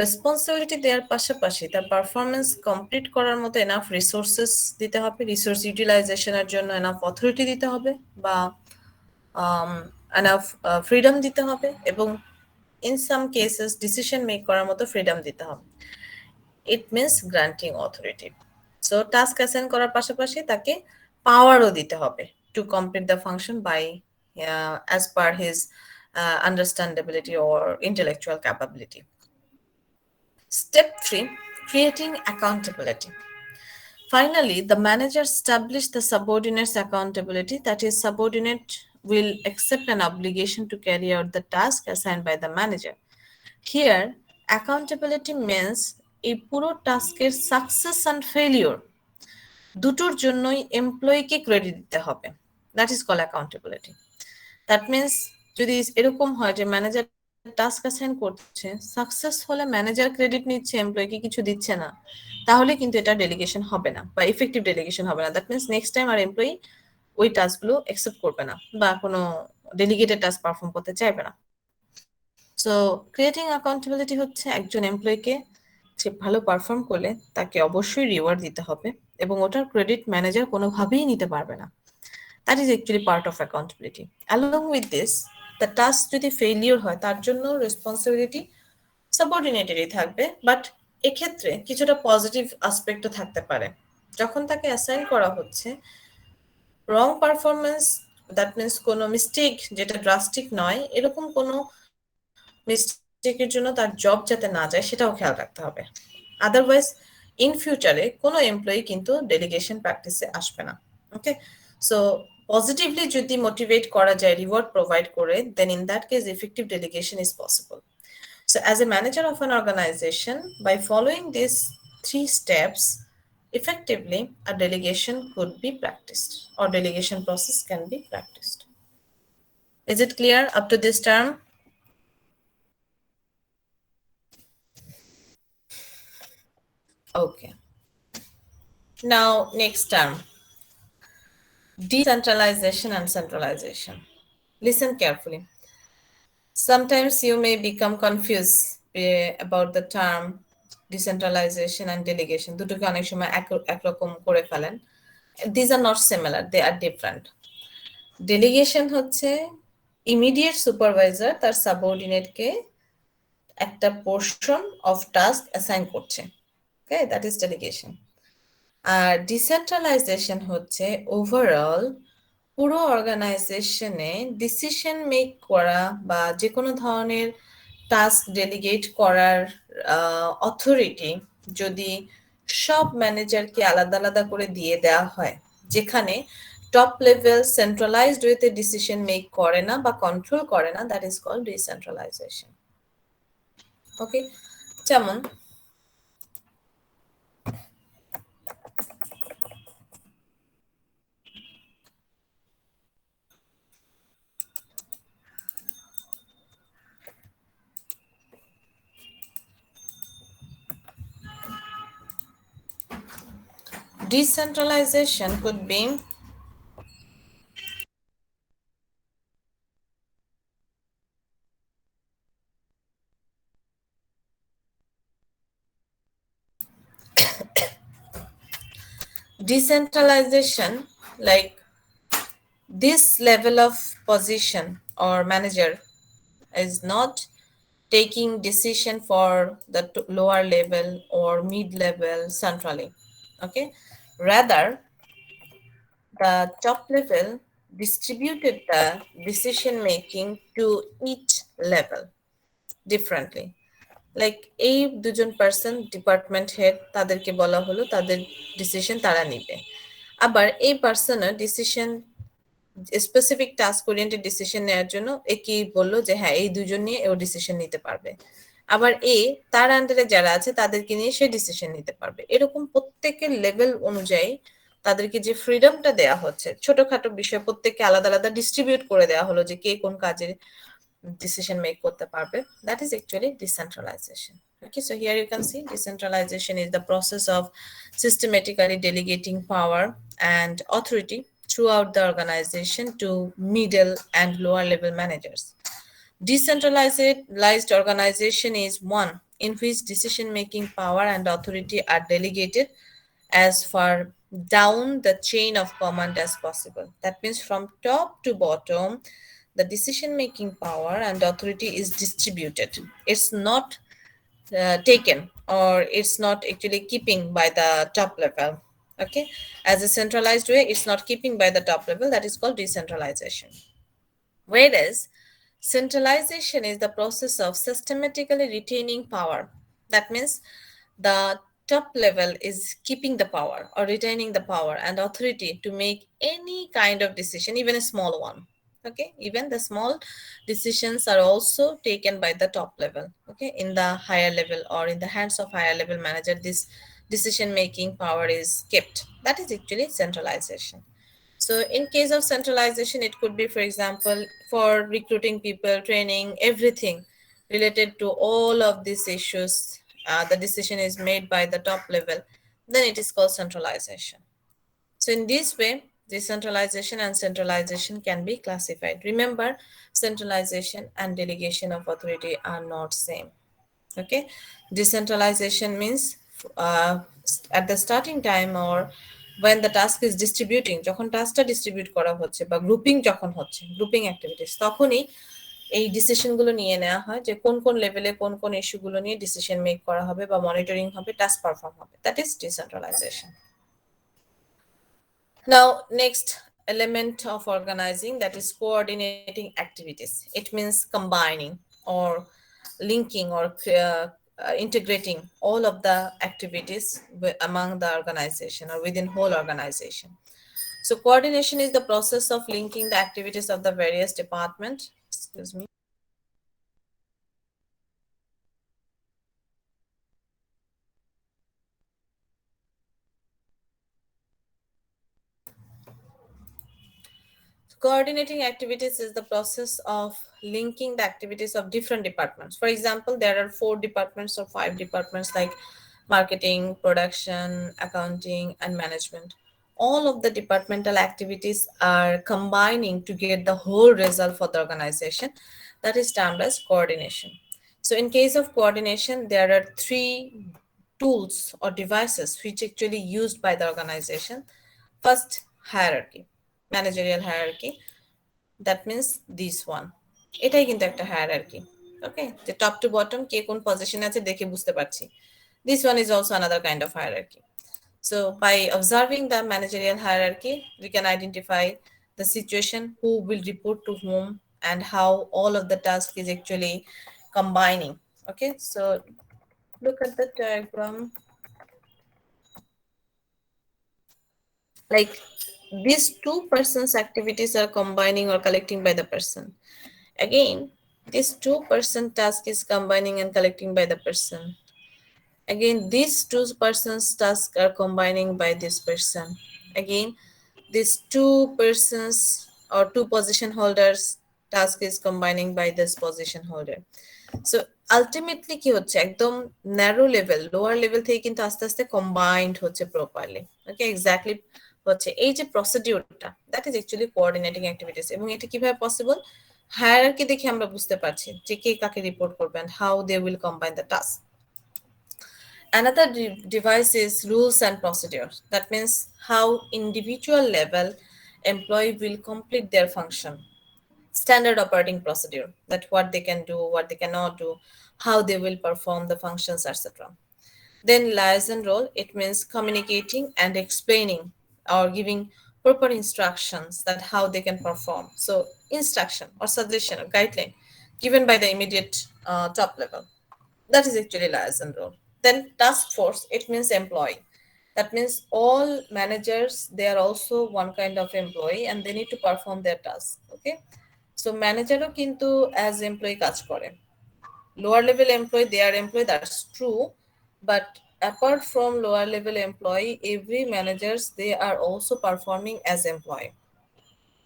responsibility দেওয়ার পাশাপাশি তার পারফরমেন্স কমপ্লিট করার মতো এনাফ রিসোর্সেস দিতে হবে, রিসোর্স ইউটিলাইজেশনের জন্য এনাফ অথরিটি দিতে হবে, বা এনাফ ফ্রিডম দিতে হবে এবং in some cases decision make করার মতো ফ্রিডম দিতে হবে। It means granting authority. So task assign করার পাশাপাশি তাকে পাওয়ারও দিতে হবে to complete the function by as per his understandability or intellectual capability. Step 3, creating accountability. Finally, the manager established the subordinate's accountability, that is, subordinate will accept an obligation to carry out the task assigned by the manager. Here, accountability means এই পুরো টাস্কের success and failure দুটোর জন্যই এমপ্লয়িকে credit দিতে হবে। That is call accountability. That means যদি এরকম হয় যে ম্যানেজার টাস্ক অ্যাসাইন করছে, সাকসেস হলে ম্যানেজার ক্রেডিট নিচ্ছে, এমপ্লয়িকে কিছু দিচ্ছে না, তাহলে কিন্তু এটা ডেলিগেশন হবে না বা ইফেক্টিভ ডেলিগেশন হবে না। দ্যাট মিনস নেক্সট টাইম আর এমপ্লয়ি ওই টাস্কগুলো অ্যাকসেপ্ট করবে না বা কোনো ডেলিগেটেড টাস্ক পারফর্ম করতে চাইবে না। সো ক্রিয়েটিং অ্যাকাউন্টেবিলিটি হচ্ছে একজন এমপ্লয়িকে সে ভালো পারফর্ম করলে তাকে অবশ্যই রিওয়ার্ড দিতে হবে এবং ওটার ক্রেডিট ম্যানেজার কোনোভাবেই নিতে পারবে না। That is actually part of accountability. Along with this, the task যদি ফেলিওর হয় তার জন্য রেসপন্সিবিলিটি সাবঅর্ডিনেটেরই থাকবে, বাট এক্ষেত্রে কিছুটা পজিটিভ অ্যাসপেক্টও থাকতে পারে। যখন তাকে অ্যাসাইন করা হচ্ছে, রং পারফরমেন্স, দ্যাট মিনস কোনো মিস্টেক যেটা ড্রাস্টিক নয়, এরকম কোনো মিস্টেকের জন্য তার জব যাতে না যায় সেটাও খেয়াল রাখতে হবে। আদারওয়াইজ ইন ফিউচারে কোনো এমপ্লয়ি কিন্তু ডেলিগেশন প্র্যাকটিসে আসবে না। ওকে, সো পজিটিভলি যদি মোটিভেট করা যায়, রিওয়ার্ড প্রোভাইড করে, then in that case effective delegation is possible. So as a manager of an organization, by following these 3 steps, effectively a delegation could be practiced or delegation process can be practiced. Is it clear up to this term? Okay. Now, next term, decentralization and centralization. Listen carefully. Sometimes you may become confused about the term decentralization and delegation. দুটোকে অনেক সময় একরকম করে ফেলেন। These are not similar, they are different. Delegation হচ্ছে immediate supervisor তার subordinate-কে একটা portion of task assign করছে। Okay, that is delegation. আর ডিসেন্ট্রালাইজেশন হচ্ছে ওভারঅল পুরো অর্গানাইজেশনে ডিসিশন মেক করা বা যে কোনো ধরনের টাস্ক ডেলিগেট করার অথরিটি যদি সব ম্যানেজারকে আলাদা আলাদা করে দিয়ে দেওয়া হয়, যেখানে টপ লেভেল সেন্ট্রালাইজড ওয়েতে ডিসিশন মেক করে না বা কন্ট্রোল করে না, দ্যাট ইজ কল্ড ডিসেন্ট্রালাইজেশন। ওকে, যেমন decentralization could be decentralization, like this level of position or manager is not taking decision for the lower level or mid level centrally. Okay, rather the top level distributed the decision making to each level differently. Like এই দুজন person department head, তাদেরকে বলা হলো তাদের decision তারা নিবে। আবার এই পার্সনের decision specific task oriented decision নেওয়ার জন্য একে বললো যে হ্যাঁ এই দুজন নিয়ে ও ডিসিশন নিতে পারবে। আবার তার আন্ডারে যারা আছে তাদেরকে নিয়ে সে ডিসিশন নিতে পারবে। এরকম প্রত্যেকের লেভেল অনুযায়ী তাদেরকে যে ফ্রিডমটা দেওয়া হচ্ছে, ছোটখাটো বিষয় প্রত্যেককে আলাদা আলাদা ডিস্ট্রিবিউট করে দেওয়া হলো যে কে কোন কাজে decision make করতে পারবে, that is actually decentralization. Okay, so here you can see decentralization is the process of systematically delegating power and authority throughout the organization to middle and lower level managers. Decentralized organization is one in which decision making power and authority are delegated as far down the chain of command as possible. That means from top to bottom the decision-making power and authority is distributed. It's not taken, or it's not actually keeping by the top level. Okay, as a centralized way, it's not keeping by the top level. That is called decentralization. Whereas centralization is the process of systematically retaining power. That means the top level is keeping the power or retaining the power and authority to make any kind of decision, even a small one. Okay, even the small decisions are also taken by the top level. Okay, in the higher level or in the hands of higher level manager, this decision making power is kept. That is actually centralization. So in case of centralization, it could be, for example, for recruiting people, training, everything related to all of these issues, the decision is made by the top level, then it is called centralization. So in this way, decentralization and centralization can be classified. Remember, centralization and delegation of authority are not same. Okay, decentralization means at the starting time or when the task is distributing, যখন টাস্কটা distribute করা হচ্ছে বা grouping যখন হচ্ছে, grouping activities, তখনই এই ডিসিশনগুলো নিয়ে নেওয়া হয় যে কোন কোন লেভেলে কোন কোন ইস্যুগুলো নিয়ে ডিসিশন মেক করা হবে বা মনিটরিং হবে, টাস্ক পারফর্ম হবে। That is decentralisation. Now, next element of organizing, that is coordinating activities. It means combining or linking or integrating all of the activities among the organization or within whole organization. So coordination is the process of linking the activities of the various department. Excuse me. Coordinating activities is the process of linking the activities of different departments. For example, there are 4 departments or 5 departments like marketing, production, accounting, and management. All of the departmental activities are combining to get the whole result for the organization. That is termed as coordination. So in case of coordination, there are 3 tools or devices which actually used by the organization. First, hierarchy. Managerial hierarchy, that means this one, এটাই কিন্তু একটা hierarchy. Okay, the top to bottom কে কোন position আছে দেখে বুঝতে পারছি, this one is also another kind of hierarchy. So by observing the managerial hierarchy, we can identify the situation, who will report to whom, and how all of the task is actually combining. Okay, so look at the diagram. Like these 2 persons activities are combining or collecting by the person. Again, this 2-person task is combining and collecting by the person. Again, these 2 persons tasks are combining by this person. Again, these 2 persons or 2 position holders task is combining by this position holder. So ultimately কি হচ্ছে, একদম narrow level, lower level থেকে কিন্তু আস্তে আস্তে combined হচ্ছে properly. ওকে, exactly হচ্ছে এই যে প্রসিডিউরটা, that is actually coordinating activities. এবং এটা কিভাবে পসিবল, হায়ারার্কি দেখে আমরা বুঝতে পারছি যে কে কাকে রিপোর্ট করবে and how they will combine the task. Another device is rules and procedures. That means how individual level employee will complete their function. Standard operating procedure, that what they can do, what they cannot do, how they will perform the functions, etc. Then liaison role, it means communicating and explaining or giving proper instructions that how they can perform. So instruction or suggestion or guideline given by the immediate top level. That is actually liaison role. Then task force, it means employee. That means all managers, they are also one kind of employee and they need to perform their task. Okay, so managerও কিন্তু as employee কাজ করে, lower level employee they are employee, that's true, but apart from lower level employee, every managers they are also performing as employee.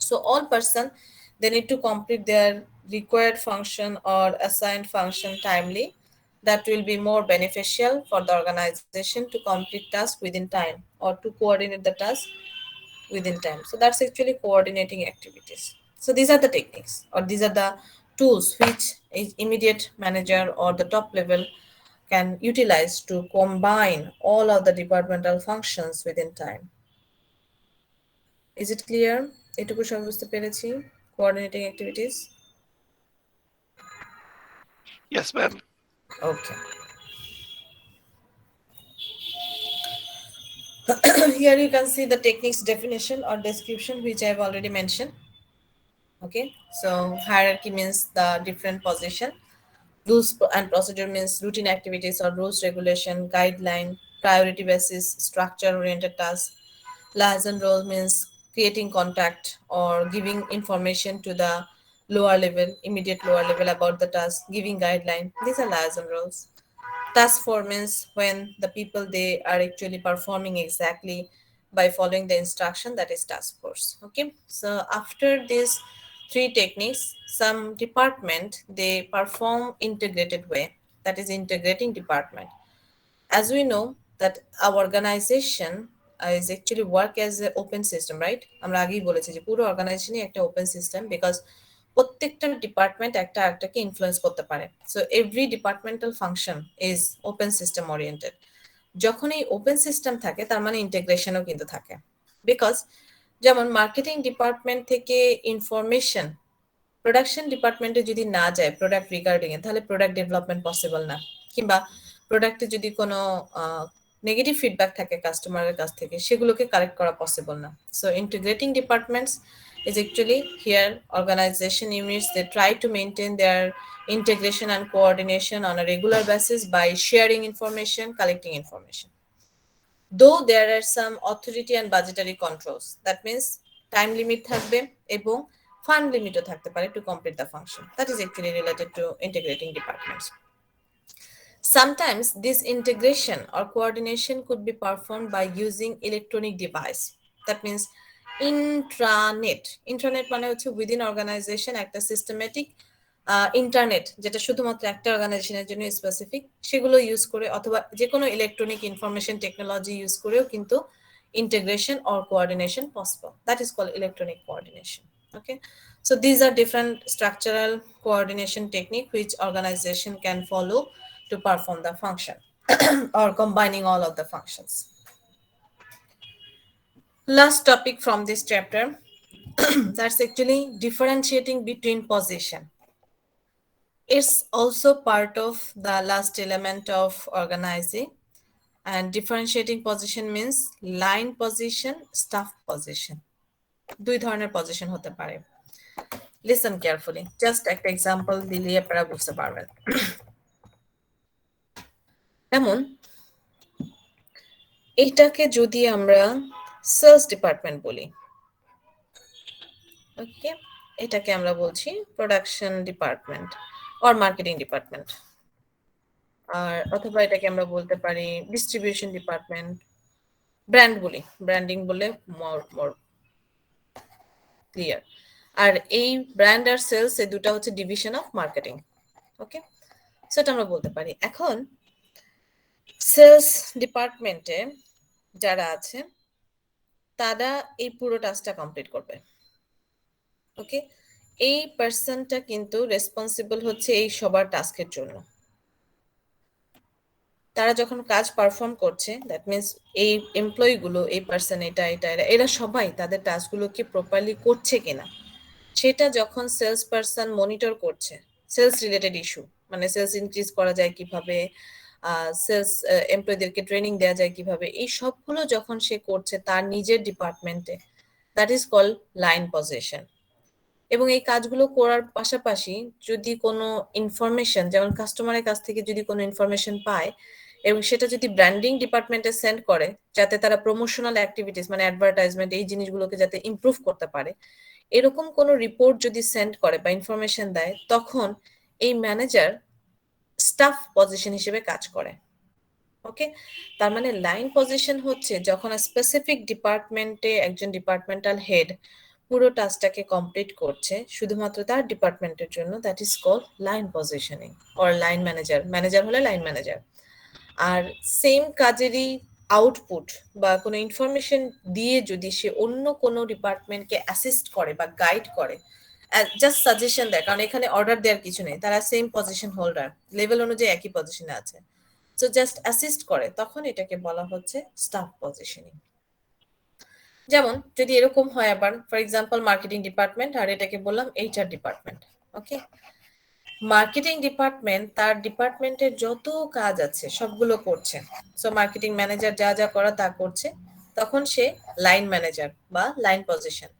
So all person, they need to complete their required function or assigned function timely. That will be more beneficial for the organization to complete task within time or to coordinate the task within time. So that's actually coordinating activities. So these are the techniques or these are the tools which immediate manager or the top level can utilize to combine all of the departmental functions within time. Is it clear? এটুকু সব বুঝতে পেরেছি? coordinating activities? Yes, ma'am. Okay. Here you can see the techniques definition or description, which I've already mentioned. Okay, so hierarchy means the different position. Rules and procedure means routine activities or rules, regulation, guideline, priority basis, structure oriented tasks. Liaison role means creating contact or giving information to the lower level, immediate lower level about the task, giving guideline. These are liaison roles. Task force means when the people they are actually performing exactly by following the instruction, that is task force. Okay, so after these three techniques, some department they perform integrated way, that is integrating department. As we know that our organization is actually work as an open system, right? আমরা আগেই বলেছি যে পুরো অর্গানাইজেশনই একটা open system, because প্রত্যেকটা department একটা আরেকটাকে influence করতে পারে। So every departmental function is open system oriented. যখন এই ওপেন সিস্টেম থাকে তার মানে ইন্টিগ্রেশনও কিন্তু থাকে, বিকজ যেমন মার্কেটিং ডিপার্টমেন্ট থেকে ইনফরমেশন প্রোডাকশন ডিপার্টমেন্টে যদি না যায় প্রোডাক্ট রিগার্ডিং এ, তাহলে প্রোডাক্ট ডেভেলপমেন্ট পসিবল না। কিংবা প্রোডাক্টে যদি কোনো নেগেটিভ ফিডব্যাক থাকে কাস্টমারের কাছ থেকে, সেগুলোকে কারেক্ট করা পসিবল না। So integrating departments is actually here organization units they try to maintain their integration and coordination on a regular basis by sharing information, collecting information. Though there are some authority and budgetary controls, that means time limit থাকবে এবং fund limitও থাকতে পারে to complete the function. That is actually related to integrating departments. Sometimes this integration or coordination could be performed by using electronic device. That means intranet. Intranet মানে হচ্ছে within organization একটা systematic internet, যেটা শুধুমাত্র একটা অর্গানাইজেশনের জন্য specific, সেগুলো use করে অথবা যে কোনো ইলেকট্রনিক ইনফরমেশন টেকনোলজি ইউজ করেও কিন্তু integration or coordination possible. That is called electronic coordination. Okay, so these are different structural coordination technique which organization can follow to perform the function or combining all of the functions. Last topic from this chapter that's actually differentiating between position. It's also part of the last element of organizing. And differentiating position means line position, staff position. দুই ধরনের position হতে পারে। Listen carefully, just একটা example দিলে আপনারা বুঝতে পারবেন। যেমন এটাকে যদি আমরা সেলস ডিপার্টমেন্ট বলি, ওকে, এটাকে আমরা বলছি production department or marketing department, আর অথবা এটাকে আমরা বলতে পারি ডিস্ট্রিবিউশন ডিপার্টমেন্ট, ব্র্যান্ড বলি, ব্র্যান্ডিং বলে মোর ক্লিয়ার। আর এই ব্র্যান্ড আর সেলস এই দুটো হচ্ছে ডিভিশন অফ মার্কেটিং। ওকে, সেটা আমরা বলতে পারি। এখন সেলস ডিপার্টমেন্টে যারা আছে তারা এই পুরো টাস্কটা কমপ্লিট করবে। ওকে, এই পার্সনটা কিন্তু রেসপন্সিবল হচ্ছে এই সবার টাস্কের জন্য। তারা যখন কাজ পারফর্ম করছে, দ্যাট মিনস এই এমপ্লয়ি গুলো, এই পার্সন, এটা এরা সবাই তাদের টাস্কগুলোকে প্রপারলি করছে কিনা, সেটা যখন সেলস পার্সন মনিটর করছে, সেলস রিলেটেড ইস্যু মানে সেলস ইনক্রিজ করা যায় কিভাবে, সেলস এমপ্লয়ীদেরকে ট্রেনিং দেওয়া যায় কিভাবে, এই সবগুলো যখন সে করছে তার নিজের ডিপার্টমেন্টে, that is called line position. এবং এই কাজগুলো করার পাশাপাশি যদি কোনো ইনফরমেশন, যেমন কাস্টমারের কাছ থেকে যদি কোনো ইনফরমেশন পায় এবং সেটা যদি ব্র্যান্ডিং ডিপার্টমেন্টে সেন্ড করে, যাতে তারা প্রমোশনাল অ্যাক্টিভিটিস মানে অ্যাডভার্টাইজমেন্ট এই জিনিসগুলোকে যাতে ইমপ্রুভ করতে পারে, এরকম কোনো রিপোর্ট যদি সেন্ড করে বা ইনফরমেশন দেয়, তখন এই ম্যানেজার স্টাফ পজিশন হিসেবে কাজ করে। ওকে, তার মানে লাইন পজিশন হচ্ছে যখন স্পেসিফিক ডিপার্টমেন্টে একজন ডিপার্টমেন্টাল হেড পুরো টাস্কটাকে কমপ্লিট করছে শুধুমাত্র তার ডিপার্টমেন্টের জন্য, that is called line positioning or line manager. Manager হলে লাইন ম্যানেজার। আর সেম কাজেরই আউটপুট বা কোনো ইনফরমেশন দিয়ে যদি সে অন্য কোনো ডিপার্টমেন্টকে অ্যাসিস্ট করে বা গাইড করে, জাস্ট সাজেশন দেয়, কারণ এখানে অর্ডার দেওয়ার কিছু নেই, তারা সেম পজিশন হোল্ডার, লেভেল অনুযায়ী একই পজিশনে আছে, সো জাস্ট অ্যাসিস্ট করে, তখন এটাকে বলা হচ্ছে স্টাফ পজিশনিং। যেমন যদি এরকম হয় আবার ফর এক্সাম্পল মার্কেটিং ডিপার্টমেন্ট আর এটাকে বললাম এইচআর ডিপার্টমেন্ট। ওকে, মার্কেটিং ডিপার্টমেন্ট তার ডিপার্টমেন্টের যত কাজ আছে সবগুলো করছে, সো মার্কেটিং ম্যানেজার যা যা করা তা করছে, তখন সে লাইন ম্যানেজার বা লাইন পজিশন।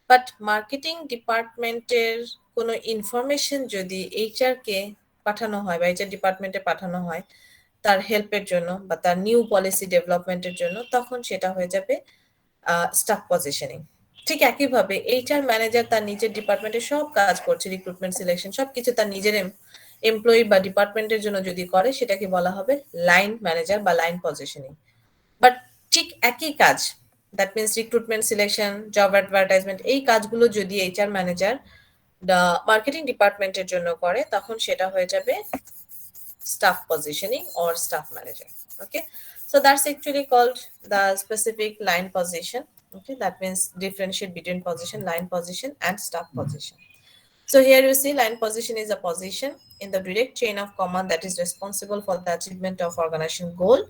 বাট মার্কেটিং ডিপার্টমেন্টের কোনো ইনফরমেশন যদি এইচআর কে পাঠানো হয় বা এইচআর ডিপার্টমেন্টে পাঠানো হয় তার হেল্পের জন্য বা তার নিউ পলিসি ডেভেলপমেন্টের জন্য, তখন সেটা হয়ে যাবে স্টাফ পজিশনিং। ঠিক একইভাবে এইচআর ম্যানেজার তার নিজের ডিপার্টমেন্টে সব কাজ করছে, রিক্রুটমেন্ট, সিলেকশন সবকিছু তার নিজের এমপ্লয়ি বা ডিপার্টমেন্টের জন্য যদি করে, সেটাকে বলা হবে লাইন ম্যানেজার বা লাইন পজিশনিং। বাট ঠিক একই কাজ, that means recruitment, selection, job advertisement, এই কাজগুলো যদি এইচআর ম্যানেজার মার্কেটিং ডিপার্টমেন্টের জন্য করে, তখন সেটা হয়ে যাবে staff positioning or staff manager. Okay, so that's actually called the specific line position. Okay, that means differentiate between position, line position and staff position. So here you see line position is a position in the direct chain of command that is responsible for the achievement of organization goal,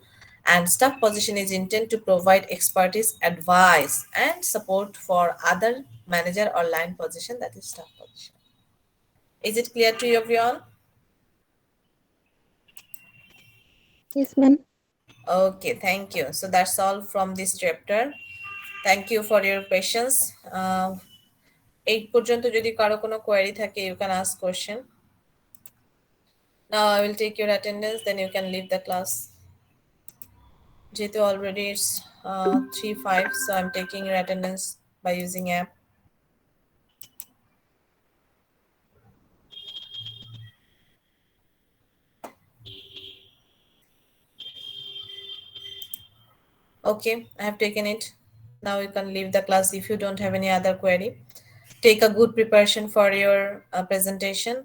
and staff position is intended to provide expertise, advice and support for other manager or line position, that is staff position. Is it clear to you everyone? Yes, ma'am. Okay, thank you. So that's all from this chapter. Thank you for your patience. এই পর্যন্ত যদি কারো কোনো query থাকে, you can ask question. Now I will take your attendance, then you can leave the class. যেহেতু already it's 3:05, so I'm taking your attendance by using app. Okay, I have taken it. Now you can leave the class if you don't have any other query. Take a good preparation for your presentation.